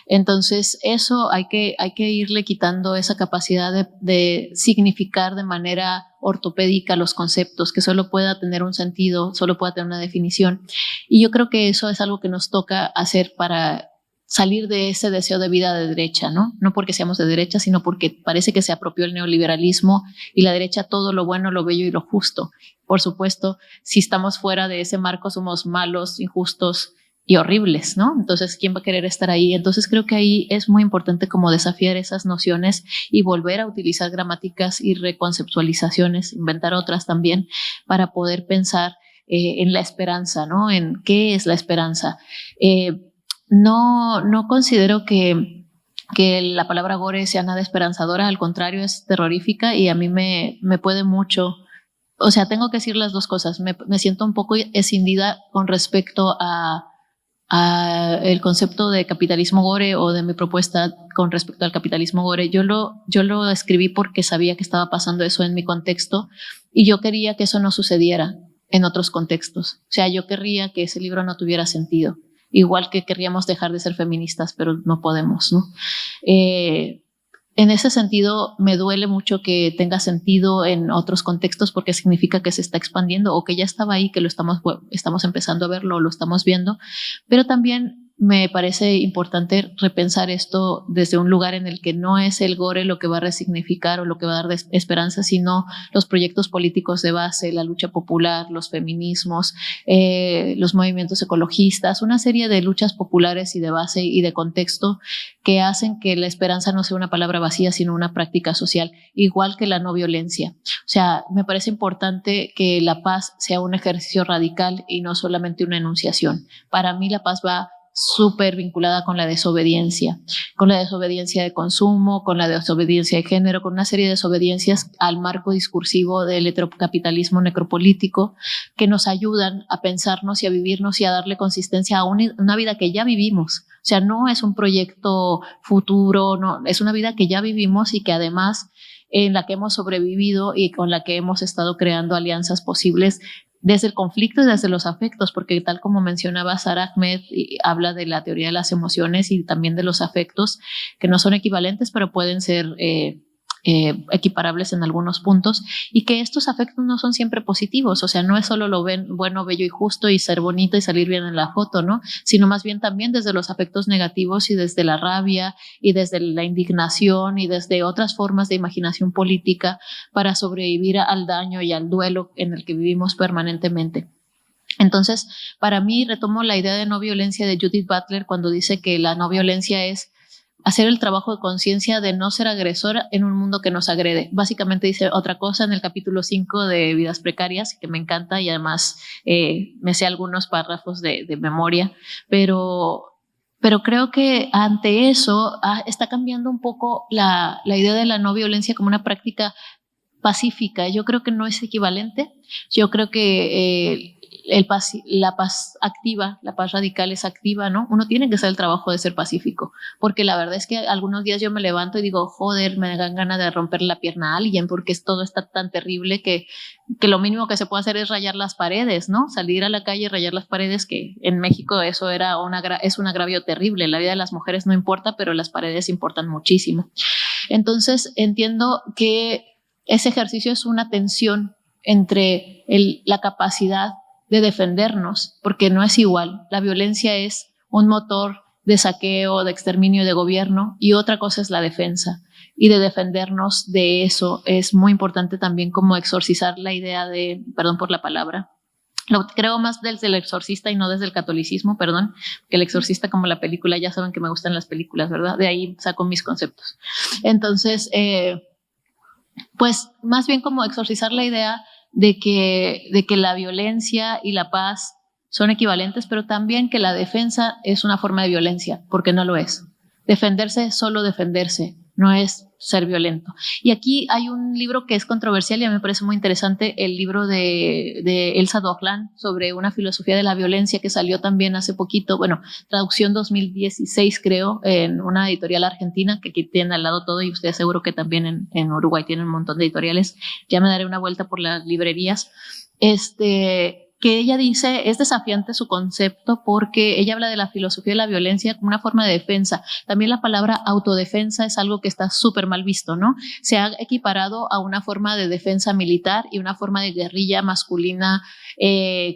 Entonces eso hay que irle quitando esa capacidad de significar de manera ortopédica los conceptos, que solo pueda tener un sentido, solo pueda tener una definición. Y yo creo que eso es algo que nos toca hacer para salir de ese deseo de vida de derecha, ¿no? No porque seamos de derecha, sino porque parece que se apropió el neoliberalismo y la derecha todo lo bueno, lo bello y lo justo. Por supuesto, si estamos fuera de ese marco somos malos, injustos y horribles, ¿no? Entonces, ¿quién va a querer estar ahí? Entonces, creo que ahí es muy importante como desafiar esas nociones y volver a utilizar gramáticas y reconceptualizaciones, inventar otras también, para poder pensar en la esperanza, ¿no? En qué es la esperanza. No considero que que la palabra gore sea nada esperanzadora, al contrario, es terrorífica y a mí me puede mucho. O sea, tengo que decir las dos cosas. Me siento un poco escindida con respecto a el concepto de capitalismo gore o de mi propuesta con respecto al capitalismo gore. Yo lo escribí porque sabía que estaba pasando eso en mi contexto y yo quería que eso no sucediera en otros contextos. O sea, yo querría que ese libro no tuviera sentido. Igual que querríamos dejar de ser feministas, pero no podemos, ¿no? En ese sentido, me duele mucho que tenga sentido en otros contextos porque significa que se está expandiendo o que ya estaba ahí, que lo estamos empezando a verlo o lo estamos viendo, pero también me parece importante repensar esto desde un lugar en el que no es el gore lo que va a resignificar o lo que va a dar esperanza, sino los proyectos políticos de base, la lucha popular, los feminismos, los movimientos ecologistas, una serie de luchas populares y de base y de contexto que hacen que la esperanza no sea una palabra vacía, sino una práctica social, igual que la no violencia. O sea, me parece importante que la paz sea un ejercicio radical y no solamente una enunciación. Para mí la paz va súper vinculada con la desobediencia de consumo, con la desobediencia de género, con una serie de desobediencias al marco discursivo del heterocapitalismo necropolítico que nos ayudan a pensarnos y a vivirnos y a darle consistencia a una vida que ya vivimos. O sea, no es un proyecto futuro, no, es una vida que ya vivimos y que además en la que hemos sobrevivido y con la que hemos estado creando alianzas posibles desde el conflicto y desde los afectos, porque tal como mencionaba Sara Ahmed, habla de la teoría de las emociones y también de los afectos, que no son equivalentes, pero pueden ser equiparables en algunos puntos, y que estos afectos no son siempre positivos. O sea, no es solo lo bueno, bello y justo y ser bonito y salir bien en la foto, ¿no? Sino más bien también desde los afectos negativos y desde la rabia y desde la indignación y desde otras formas de imaginación política para sobrevivir al daño y al duelo en el que vivimos permanentemente. Entonces, para mí, retomo la idea de no violencia de Judith Butler cuando dice que la no violencia es hacer el trabajo de conciencia de no ser agresora en un mundo que nos agrede. Básicamente dice otra cosa en el capítulo 5 de Vidas Precarias, que me encanta y además me sé algunos párrafos de memoria, pero creo que ante eso está cambiando un poco la idea de la no violencia como una práctica pacífica. Yo creo que no es equivalente. Yo creo que la paz activa, la paz radical es activa, ¿no? Uno tiene que hacer el trabajo de ser pacífico, porque la verdad es que algunos días yo me levanto y digo, joder, me dan ganas de romper la pierna a alguien, porque todo está tan terrible que lo mínimo que se puede hacer es rayar las paredes, ¿no? Salir a la calle y rayar las paredes, que en México eso es un agravio terrible. La vida de las mujeres no importa, pero las paredes importan muchísimo. Entonces entiendo que ese ejercicio es una tensión entre la capacidad de defendernos, porque no es igual. La violencia es un motor de saqueo, de exterminio de gobierno, y otra cosa es la defensa. Y de defendernos de eso es muy importante también como exorcizar la idea de, perdón por la palabra, lo creo más desde el exorcista y no desde el catolicismo, perdón, que el exorcista como la película, ya saben que me gustan las películas, ¿verdad? De ahí saco mis conceptos. Entonces, pues más bien como exorcizar la idea de que la violencia y la paz son equivalentes, pero también que la defensa es una forma de violencia, porque no lo es. Defenderse es solo defenderse, no es ser violento. Y aquí hay un libro que es controversial y a mí me parece muy interesante, el libro de Elsa Doglan sobre una filosofía de la violencia, que salió también hace poquito, bueno, traducción 2016 creo, en una editorial argentina, que aquí tienen al lado todo, y ustedes seguro que también en Uruguay tienen un montón de editoriales. Ya me daré una vuelta por las librerías. Que ella dice, es desafiante su concepto porque ella habla de la filosofía de la violencia como una forma de defensa. También la palabra autodefensa es algo que está súper mal visto, ¿no? Se ha equiparado a una forma de defensa militar y una forma de guerrilla masculina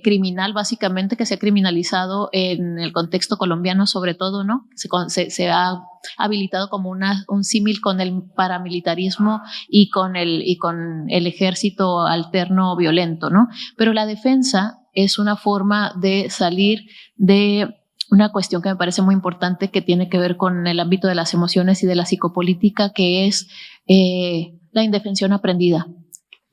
criminal, básicamente, que se ha criminalizado en el contexto colombiano sobre todo, ¿no? Se ha habilitado como un símil con el paramilitarismo y con el ejército alterno violento, ¿no? Pero la defensa es una forma de salir de una cuestión que me parece muy importante, que tiene que ver con el ámbito de las emociones y de la psicopolítica, que es la indefensión aprendida.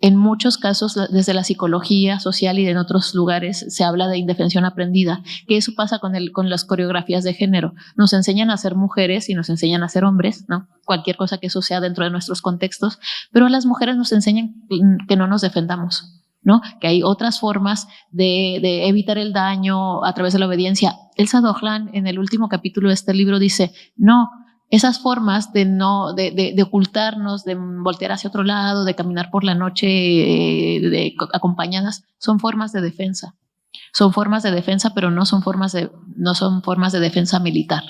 en muchos casos, desde la psicología social y en otros lugares, se habla de indefensión aprendida, que eso pasa con las coreografías de género. Nos enseñan a ser mujeres y nos enseñan a ser hombres, ¿no? Cualquier cosa que eso sea dentro de nuestros contextos, pero a las mujeres nos enseñan que no nos defendamos, ¿no? Que hay otras formas de evitar el daño a través de la obediencia. Elsa Dojlan, en el último capítulo de este libro, dice, no, esas formas de ocultarnos, de voltear hacia otro lado, de caminar por la noche acompañadas, son formas de defensa. Son formas de defensa, pero no son formas de defensa militar.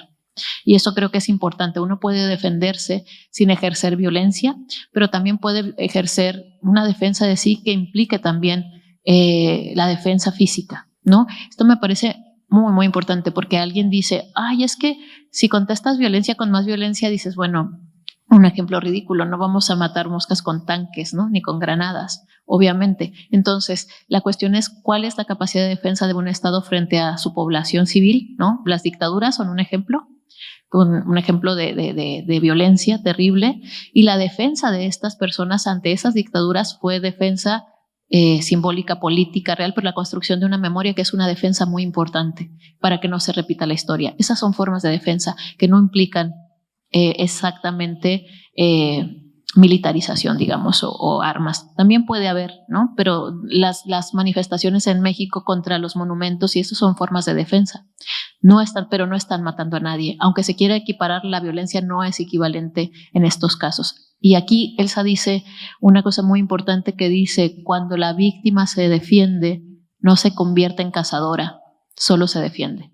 Y eso creo que es importante. Uno puede defenderse sin ejercer violencia, pero también puede ejercer una defensa de sí que implique también la defensa física, ¿no? Esto me parece muy, muy importante, porque alguien dice, ay, es que si contestas violencia con más violencia, dices, bueno, un ejemplo ridículo, no vamos a matar moscas con tanques, ¿no? Ni con granadas, obviamente. Entonces, la cuestión es cuál es la capacidad de defensa de un Estado frente a su población civil, ¿no? Las dictaduras son un ejemplo de violencia terrible, y la defensa de estas personas ante esas dictaduras fue defensa simbólica, política, real, pero la construcción de una memoria que es una defensa muy importante para que no se repita la historia. Esas son formas de defensa que no implican exactamente militarización, digamos, o armas. También puede haber, ¿no? Pero las manifestaciones en México contra los monumentos y eso son formas de defensa. Pero no están matando a nadie. Aunque se quiera equiparar, la violencia no es equivalente en estos casos. Y aquí Elsa dice una cosa muy importante que dice, cuando la víctima se defiende, no se convierte en cazadora, solo se defiende.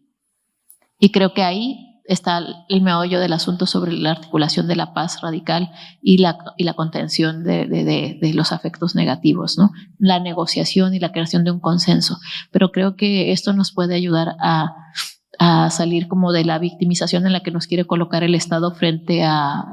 Y creo que ahí está el meollo del asunto sobre la articulación de la paz radical y la contención de los afectos negativos, ¿no? La negociación y la creación de un consenso. Pero creo que esto nos puede ayudar a salir como de la victimización en la que nos quiere colocar el Estado frente a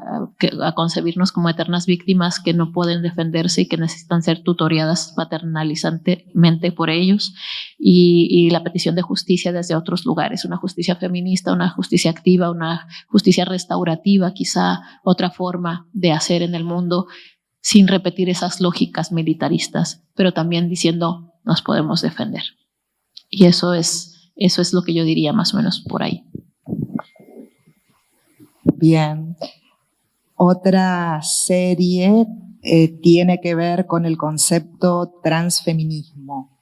concebirnos como eternas víctimas que no pueden defenderse y que necesitan ser tutoriadas paternalizantemente por ellos, y la petición de justicia desde otros lugares, una justicia feminista, una justicia activa, una justicia restaurativa, quizá otra forma de hacer en el mundo sin repetir esas lógicas militaristas, pero también diciendo nos podemos defender. Y eso es lo que yo diría más o menos por ahí. Bien. Otra serie tiene que ver con el concepto transfeminismo.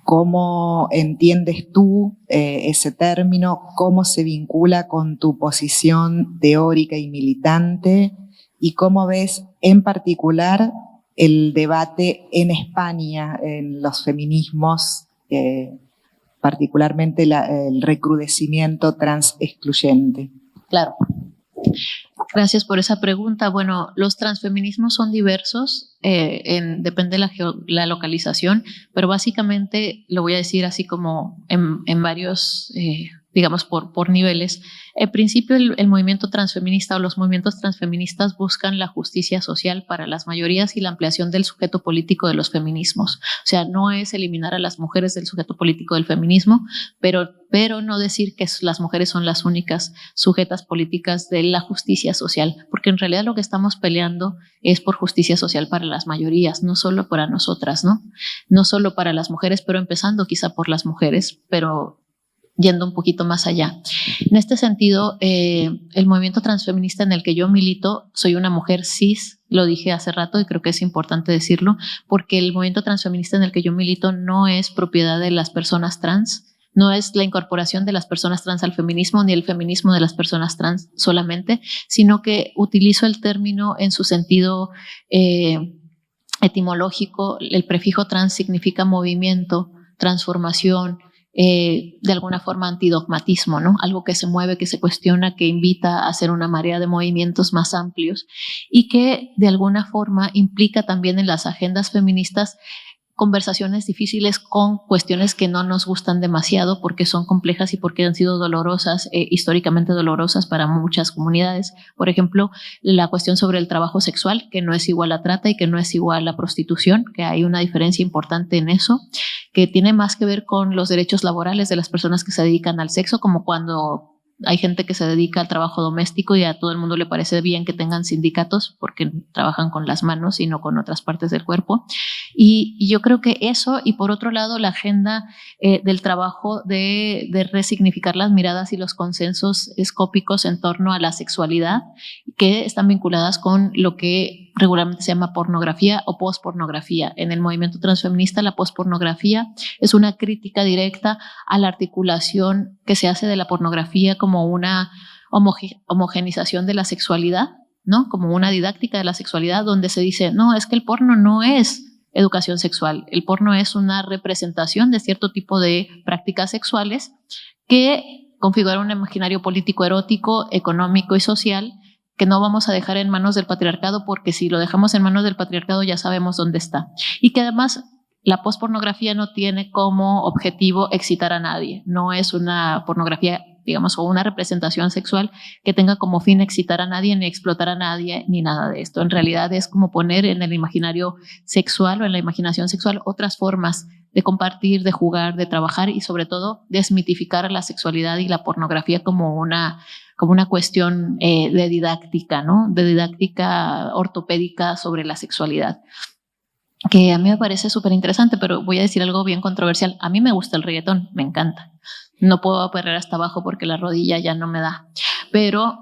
¿Cómo entiendes tú ese término? ¿Cómo se vincula con tu posición teórica y militante? ¿Y cómo ves en particular el debate en España en los feminismos, particularmente el recrudecimiento transexcluyente? Claro. Gracias por esa pregunta. Bueno, los transfeminismos son diversos, depende de la localización, pero básicamente lo voy a decir así como en varios, digamos, por niveles. En principio, el movimiento transfeminista o los movimientos transfeministas buscan la justicia social para las mayorías y la ampliación del sujeto político de los feminismos. O sea, no es eliminar a las mujeres del sujeto político del feminismo, pero no decir que las mujeres son las únicas sujetas políticas de la justicia social, porque en realidad lo que estamos peleando es por justicia social para las mayorías, no solo para nosotras, ¿no? No solo para las mujeres, pero empezando quizá por las mujeres, pero yendo un poquito más allá. En este sentido, el movimiento transfeminista en el que yo milito, soy una mujer cis, lo dije hace rato y creo que es importante decirlo, porque el movimiento transfeminista en el que yo milito no es propiedad de las personas trans, no es la incorporación de las personas trans al feminismo ni el feminismo de las personas trans solamente, sino que utilizo el término en su sentido etimológico. El prefijo trans significa movimiento, transformación, de alguna forma antidogmatismo, ¿no? Algo que se mueve, que se cuestiona, que invita a hacer una marea de movimientos más amplios y que de alguna forma implica también en las agendas feministas conversaciones difíciles con cuestiones que no nos gustan demasiado porque son complejas y porque han sido dolorosas, históricamente dolorosas para muchas comunidades. Por ejemplo, la cuestión sobre el trabajo sexual, que no es igual a trata y que no es igual a prostitución, que hay una diferencia importante en eso, que tiene más que ver con los derechos laborales de las personas que se dedican al sexo, como cuando Hay gente que se dedica al trabajo doméstico y a todo el mundo le parece bien que tengan sindicatos porque trabajan con las manos y no con otras partes del cuerpo. Y yo creo que eso, y por otro lado la agenda del trabajo de resignificar las miradas y los consensos escópicos en torno a la sexualidad, que están vinculadas con lo que regularmente se llama pornografía o pospornografía. En el movimiento transfeminista, la pospornografía es una crítica directa a la articulación que se hace de la pornografía como una homogenización de la sexualidad, ¿no? Como una didáctica de la sexualidad, donde se dice, no, es que el porno no es educación sexual, el porno es una representación de cierto tipo de prácticas sexuales que configuran un imaginario político, erótico, económico y social que no vamos a dejar en manos del patriarcado, porque si lo dejamos en manos del patriarcado ya sabemos dónde está. Y que además la pospornografía no tiene como objetivo excitar a nadie, no es una pornografía, digamos, o una representación sexual que tenga como fin excitar a nadie, ni explotar a nadie, ni nada de esto. En realidad es como poner en el imaginario sexual o en la imaginación sexual otras formas de compartir, de jugar, de trabajar y sobre todo desmitificar la sexualidad y la pornografía como una cuestión de didáctica, ¿no? De didáctica ortopédica sobre la sexualidad, que a mí me parece súper interesante, pero voy a decir algo bien controversial. A mí me gusta el reggaetón, me encanta. No puedo perrer hasta abajo porque la rodilla ya no me da. Pero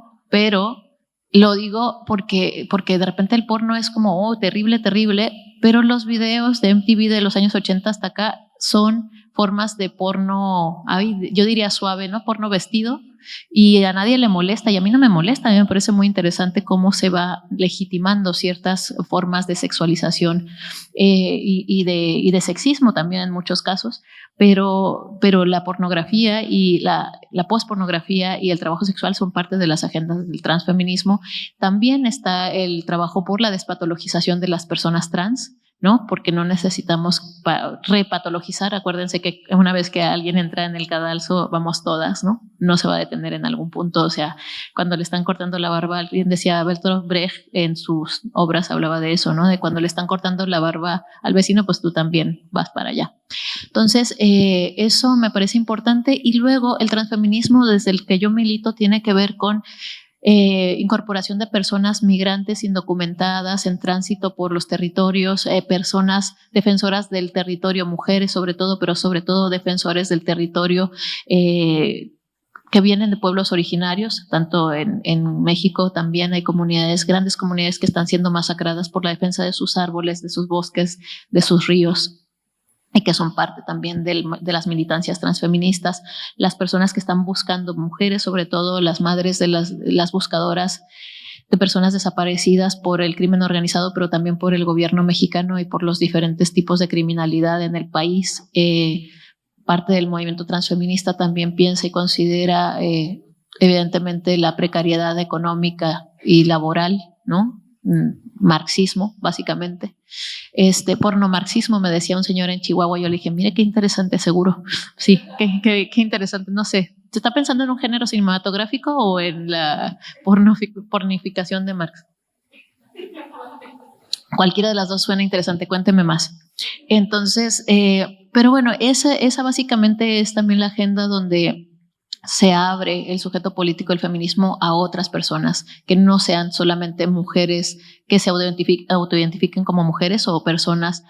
lo digo porque de repente el porno es como, oh, terrible, terrible, pero los videos de MTV de los años 80 hasta acá son formas de porno, yo diría suave, ¿no? Porno vestido, y a nadie le molesta, y a mí no me molesta. A mí me parece muy interesante cómo se va legitimando ciertas formas de sexualización y de sexismo también en muchos casos, pero la pornografía y la pospornografía y el trabajo sexual son parte de las agendas del transfeminismo. También está el trabajo por la despatologización de las personas trans, ¿no? Porque no necesitamos repatologizar. Acuérdense que una vez que alguien entra en el cadalso, vamos todas, ¿no? No se va a detener en algún punto. O sea, cuando le están cortando la barba, alguien decía, Bertolt Brecht en sus obras hablaba de eso, ¿no? De cuando le están cortando la barba al vecino, pues tú también vas para allá. Entonces, eso me parece importante. Y luego el transfeminismo, desde el que yo milito, tiene que ver con incorporación de personas migrantes indocumentadas en tránsito por los territorios, personas defensoras del territorio, mujeres sobre todo, pero sobre todo defensores del territorio que vienen de pueblos originarios. Tanto en México también hay comunidades, grandes comunidades que están siendo masacradas por la defensa de sus árboles, de sus bosques, de sus ríos, y que son parte también de las militancias transfeministas. Las personas que están buscando, mujeres sobre todo, las madres de las buscadoras de personas desaparecidas por el crimen organizado, pero también por el gobierno mexicano y por los diferentes tipos de criminalidad en el país. Parte del movimiento transfeminista también piensa y considera evidentemente la precariedad económica y laboral, ¿no? Marxismo, básicamente. Pornomarxismo, me decía un señor en Chihuahua. Yo le dije, mire qué interesante, seguro. Sí, qué interesante. No sé, ¿se está pensando en un género cinematográfico o en la pornificación de Marx? Cualquiera de las dos suena interesante, cuénteme más. Entonces, pero bueno, esa básicamente es también la agenda donde se abre el sujeto político del feminismo a otras personas que no sean solamente mujeres que se autoidentifiquen como mujeres o personas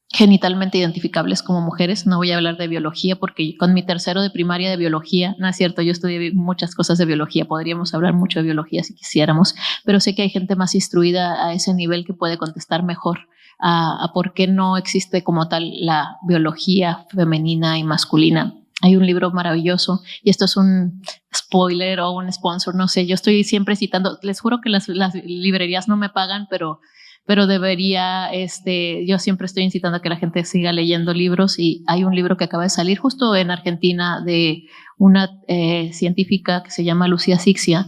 genitalmente identificables como mujeres. No voy a hablar de biología porque con mi tercero de primaria de biología, no es cierto, yo estudié muchas cosas de biología, podríamos hablar mucho de biología si quisiéramos, pero sé que hay gente más instruida a ese nivel que puede contestar mejor a por qué no existe como tal la biología femenina y masculina. Hay un libro maravilloso, y esto es un spoiler o un sponsor, no sé, yo estoy siempre citando, les juro que las librerías no me pagan, pero debería, yo siempre estoy incitando a que la gente siga leyendo libros, y hay un libro que acaba de salir justo en Argentina de una científica que se llama Lucía Sixia,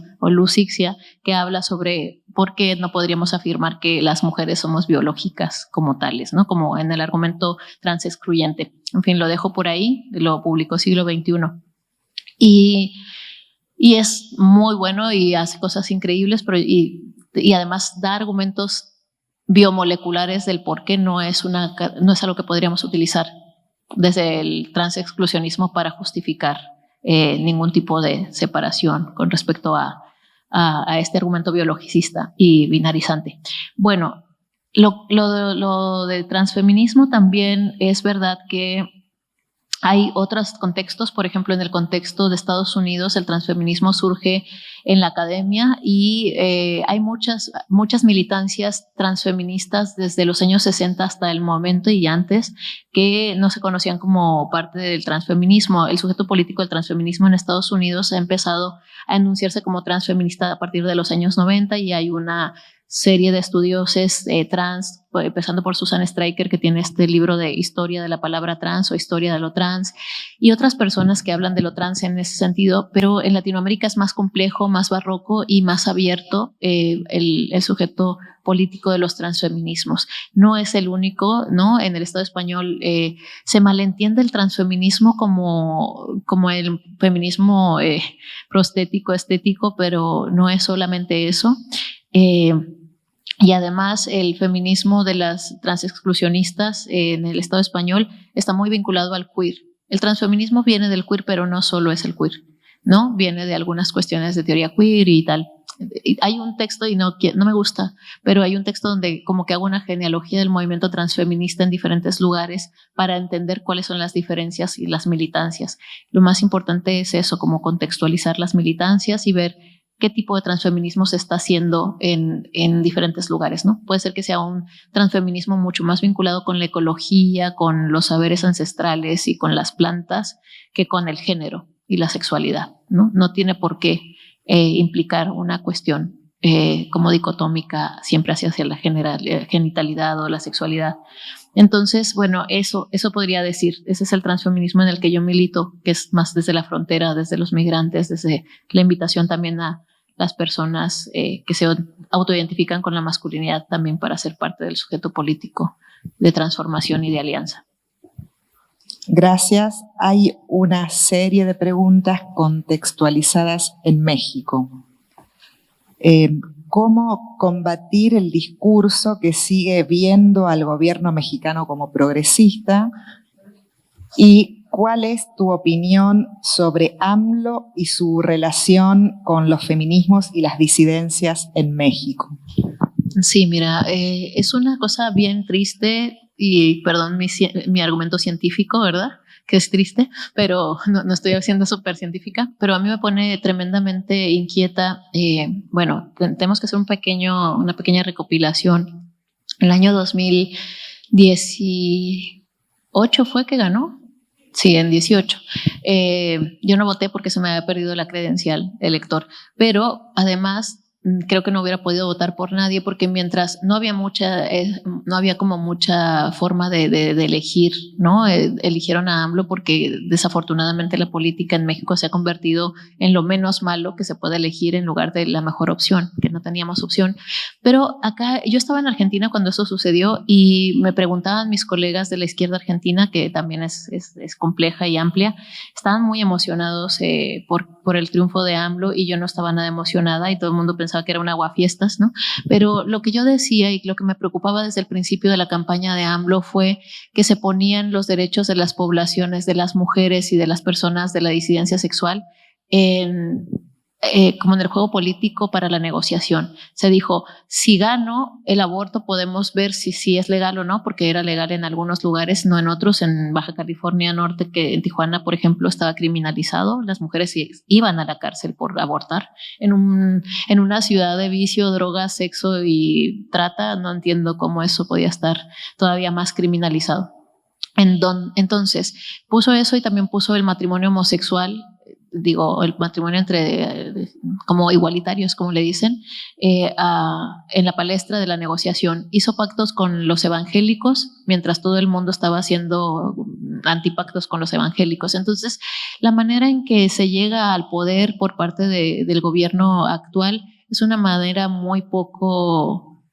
que habla sobre por qué no podríamos afirmar que las mujeres somos biológicas como tales, ¿no? Como en el argumento transexcluyente. En fin, lo dejo por ahí, lo publicó Siglo XXI. Y es muy bueno y hace cosas increíbles, pero y además da argumentos biomoleculares del por qué no es algo que podríamos utilizar desde el transexclusionismo para justificar ningún tipo de separación con respecto a este argumento biologicista y binarizante. Bueno, lo de transfeminismo también es verdad que hay otros contextos, por ejemplo, en el contexto de Estados Unidos, el transfeminismo surge en la academia y hay muchas militancias transfeministas desde los años 60 hasta el momento y antes que no se conocían como parte del transfeminismo. El sujeto político del transfeminismo en Estados Unidos ha empezado a enunciarse como transfeminista a partir de los años 90 y hay una serie de estudiosos trans, empezando por Susan Stryker, que tiene este libro de historia de la palabra trans o historia de lo trans, y otras personas que hablan de lo trans en ese sentido, pero en Latinoamérica es más complejo, más barroco y más abierto el sujeto político de los transfeminismos. No es el único, ¿no? En el Estado español se malentiende el transfeminismo como el feminismo prostético, estético, pero no es solamente eso. Y además el feminismo de las transexclusionistas en el Estado español está muy vinculado al queer. El transfeminismo viene del queer, pero no solo es el queer, ¿no? Viene de algunas cuestiones de teoría queer y tal. Hay un texto, y no me gusta, pero hay un texto donde como que hago una genealogía del movimiento transfeminista en diferentes lugares para entender cuáles son las diferencias y las militancias. Lo más importante es eso, como contextualizar las militancias y ver qué tipo de transfeminismo se está haciendo en diferentes lugares, ¿no? Puede ser que sea un transfeminismo mucho más vinculado con la ecología, con los saberes ancestrales y con las plantas que con el género y la sexualidad, ¿no? No tiene por qué implicar una cuestión como dicotómica siempre hacia la genitalidad o la sexualidad. Entonces, bueno, eso podría decir, ese es el transfeminismo en el que yo milito, que es más desde la frontera, desde los migrantes, desde la invitación también a las personas que se autoidentifican con la masculinidad también para ser parte del sujeto político de transformación y de alianza. Gracias. Hay una serie de preguntas contextualizadas en México. ¿Cómo combatir el discurso que sigue viendo al gobierno mexicano como progresista? ¿Y cuál es tu opinión sobre AMLO y su relación con los feminismos y las disidencias en México? Sí, mira, es una cosa bien triste y perdón mi argumento científico, ¿verdad? Que es triste, pero no estoy siendo súper científica, pero a mí me pone tremendamente inquieta. Bueno, tenemos que hacer una pequeña recopilación. El año 2018 fue que ganó. Sí, en 18. Yo no voté porque se me había perdido la credencial de elector, pero además creo que no hubiera podido votar por nadie porque mientras no había como mucha forma de elegir, ¿no? Eligieron a AMLO porque desafortunadamente la política en México se ha convertido en lo menos malo que se puede elegir en lugar de la mejor opción, que no teníamos opción. Pero acá, yo estaba en Argentina cuando eso sucedió y me preguntaban mis colegas de la izquierda argentina, que también es compleja y amplia, estaban muy emocionados por el triunfo de AMLO y yo no estaba nada emocionada y todo el mundo pensaba que era un aguafiestas, ¿no? Pero lo que yo decía y lo que me preocupaba desde el principio de la campaña de AMLO fue que se ponían los derechos de las poblaciones, de las mujeres y de las personas de la disidencia sexual como en el juego político para la negociación. Se dijo, si gano el aborto podemos ver si es legal o no, porque era legal en algunos lugares, no en otros. En Baja California Norte, que en Tijuana, por ejemplo, estaba criminalizado. Las mujeres iban a la cárcel por abortar. En una ciudad de vicio, drogas, sexo y trata, no entiendo cómo eso podía estar todavía más criminalizado. Entonces, puso eso y también puso el matrimonio homosexual, el matrimonio como igualitarios, como le dicen, en la palestra de la negociación. Hizo pactos con los evangélicos, mientras todo el mundo estaba haciendo antipactos con los evangélicos. Entonces, la manera en que se llega al poder por parte del gobierno actual es una manera muy poco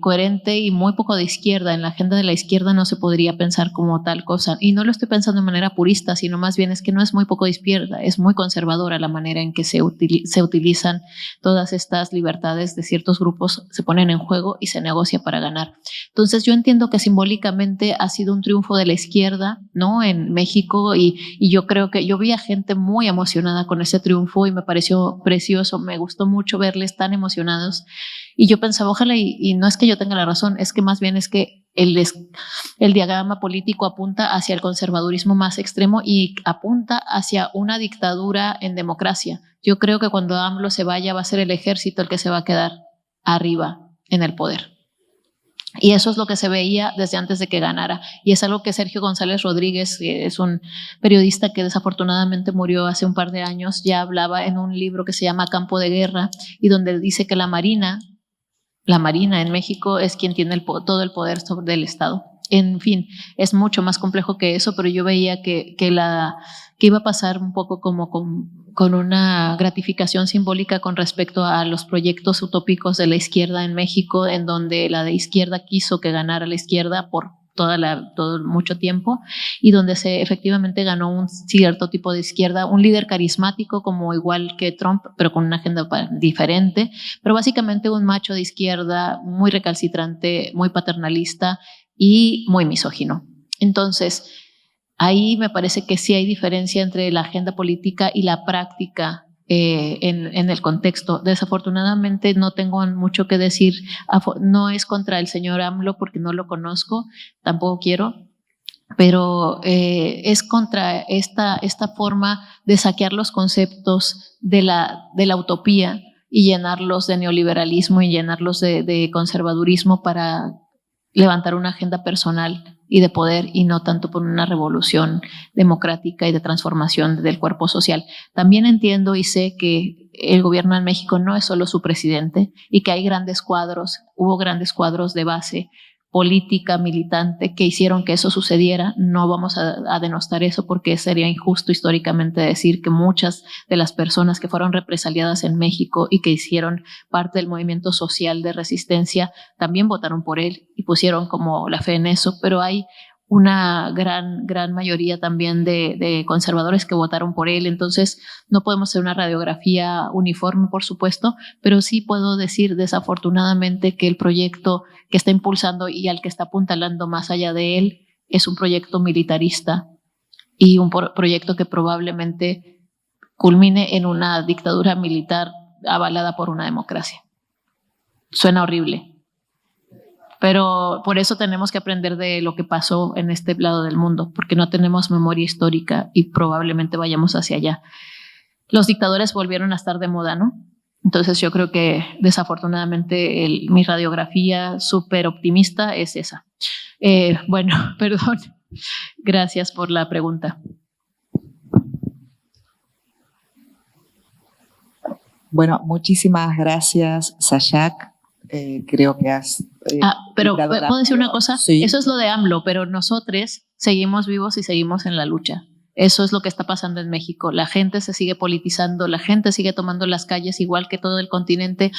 coherente y muy poco de izquierda. En la agenda de la izquierda no se podría pensar como tal cosa, y no lo estoy pensando de manera purista, sino más bien es que no es muy poco de izquierda, es muy conservadora la manera en que se utilizan todas estas libertades de ciertos grupos, se ponen en juego y se negocia para ganar. Entonces yo entiendo que simbólicamente ha sido un triunfo de la izquierda, ¿no?, en México, y yo creo que yo vi a gente muy emocionada con ese triunfo y me pareció precioso, me gustó mucho verles tan emocionados. Y yo pensaba, ojalá, y no es que yo tenga la razón, es que más bien es que el diagrama político apunta hacia el conservadurismo más extremo y apunta hacia una dictadura en democracia. Yo creo que cuando AMLO se vaya va a ser el ejército el que se va a quedar arriba en el poder. Y eso es lo que se veía desde antes de que ganara. Y es algo que Sergio González Rodríguez, que es un periodista que desafortunadamente murió hace un par de años, ya hablaba en un libro que se llama Campo de Guerra, y donde dice que la Marina en México es quien tiene todo el poder sobre el Estado. En fin, es mucho más complejo que eso, pero yo veía que iba a pasar un poco como con una gratificación simbólica con respecto a los proyectos utópicos de la izquierda en México, en donde la de izquierda quiso que ganara la izquierda por todo mucho tiempo, y donde efectivamente ganó un cierto tipo de izquierda, un líder carismático como igual que Trump, pero con una agenda diferente, pero básicamente un macho de izquierda muy recalcitrante, muy paternalista y muy misógino. Entonces, ahí me parece que sí hay diferencia entre la agenda política y la práctica en el contexto. Desafortunadamente no tengo mucho que decir, no es contra el señor AMLO porque no lo conozco, tampoco quiero, pero es contra esta forma de saquear los conceptos de la utopía y llenarlos de neoliberalismo y llenarlos de conservadurismo para levantar una agenda personal y de poder, y no tanto por una revolución democrática y de transformación del cuerpo social. También entiendo y sé que el gobierno en México no es solo su presidente y que hay hubo grandes cuadros de base política, militante, que hicieron que eso sucediera. No vamos a denostar eso porque sería injusto históricamente decir que muchas de las personas que fueron represaliadas en México y que hicieron parte del movimiento social de resistencia también votaron por él y pusieron como la fe en eso, pero hay una gran mayoría también de conservadores que votaron por él. Entonces no podemos hacer una radiografía uniforme, por supuesto, pero sí puedo decir desafortunadamente que el proyecto que está impulsando y al que está apuntalando más allá de él es un proyecto militarista y un proyecto que probablemente culmine en una dictadura militar avalada por una democracia. Suena horrible, pero por eso tenemos que aprender de lo que pasó en este lado del mundo, porque no tenemos memoria histórica y probablemente vayamos hacia allá. Los dictadores volvieron a estar de moda, ¿no? Entonces yo creo que desafortunadamente mi radiografía súper optimista es esa. Bueno, perdón. Gracias por la pregunta. Bueno, muchísimas gracias, Sayak. Creo que has... pero ¿puedo decir una cosa? Sí. Eso es lo de AMLO, pero nosotros seguimos vivos y seguimos en la lucha. Eso es lo que está pasando en México. La gente se sigue politizando, la gente sigue tomando las calles igual que todo el continente.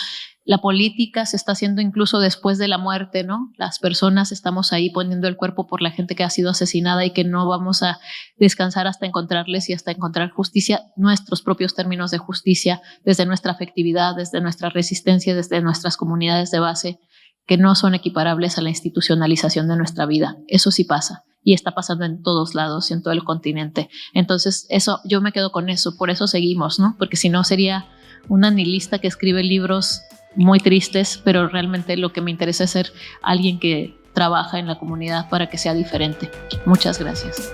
La política se está haciendo incluso después de la muerte, ¿no? Las personas estamos ahí poniendo el cuerpo por la gente que ha sido asesinada y que no vamos a descansar hasta encontrarles y hasta encontrar justicia, nuestros propios términos de justicia, desde nuestra afectividad, desde nuestra resistencia, desde nuestras comunidades de base, que no son equiparables a la institucionalización de nuestra vida. Eso sí pasa. Y está pasando en todos lados, en todo el continente. Entonces, eso, yo me quedo con eso, por eso seguimos, ¿no? Porque si no sería una nihilista que escribe libros muy tristes, pero realmente lo que me interesa es ser alguien que trabaja en la comunidad para que sea diferente. Muchas gracias.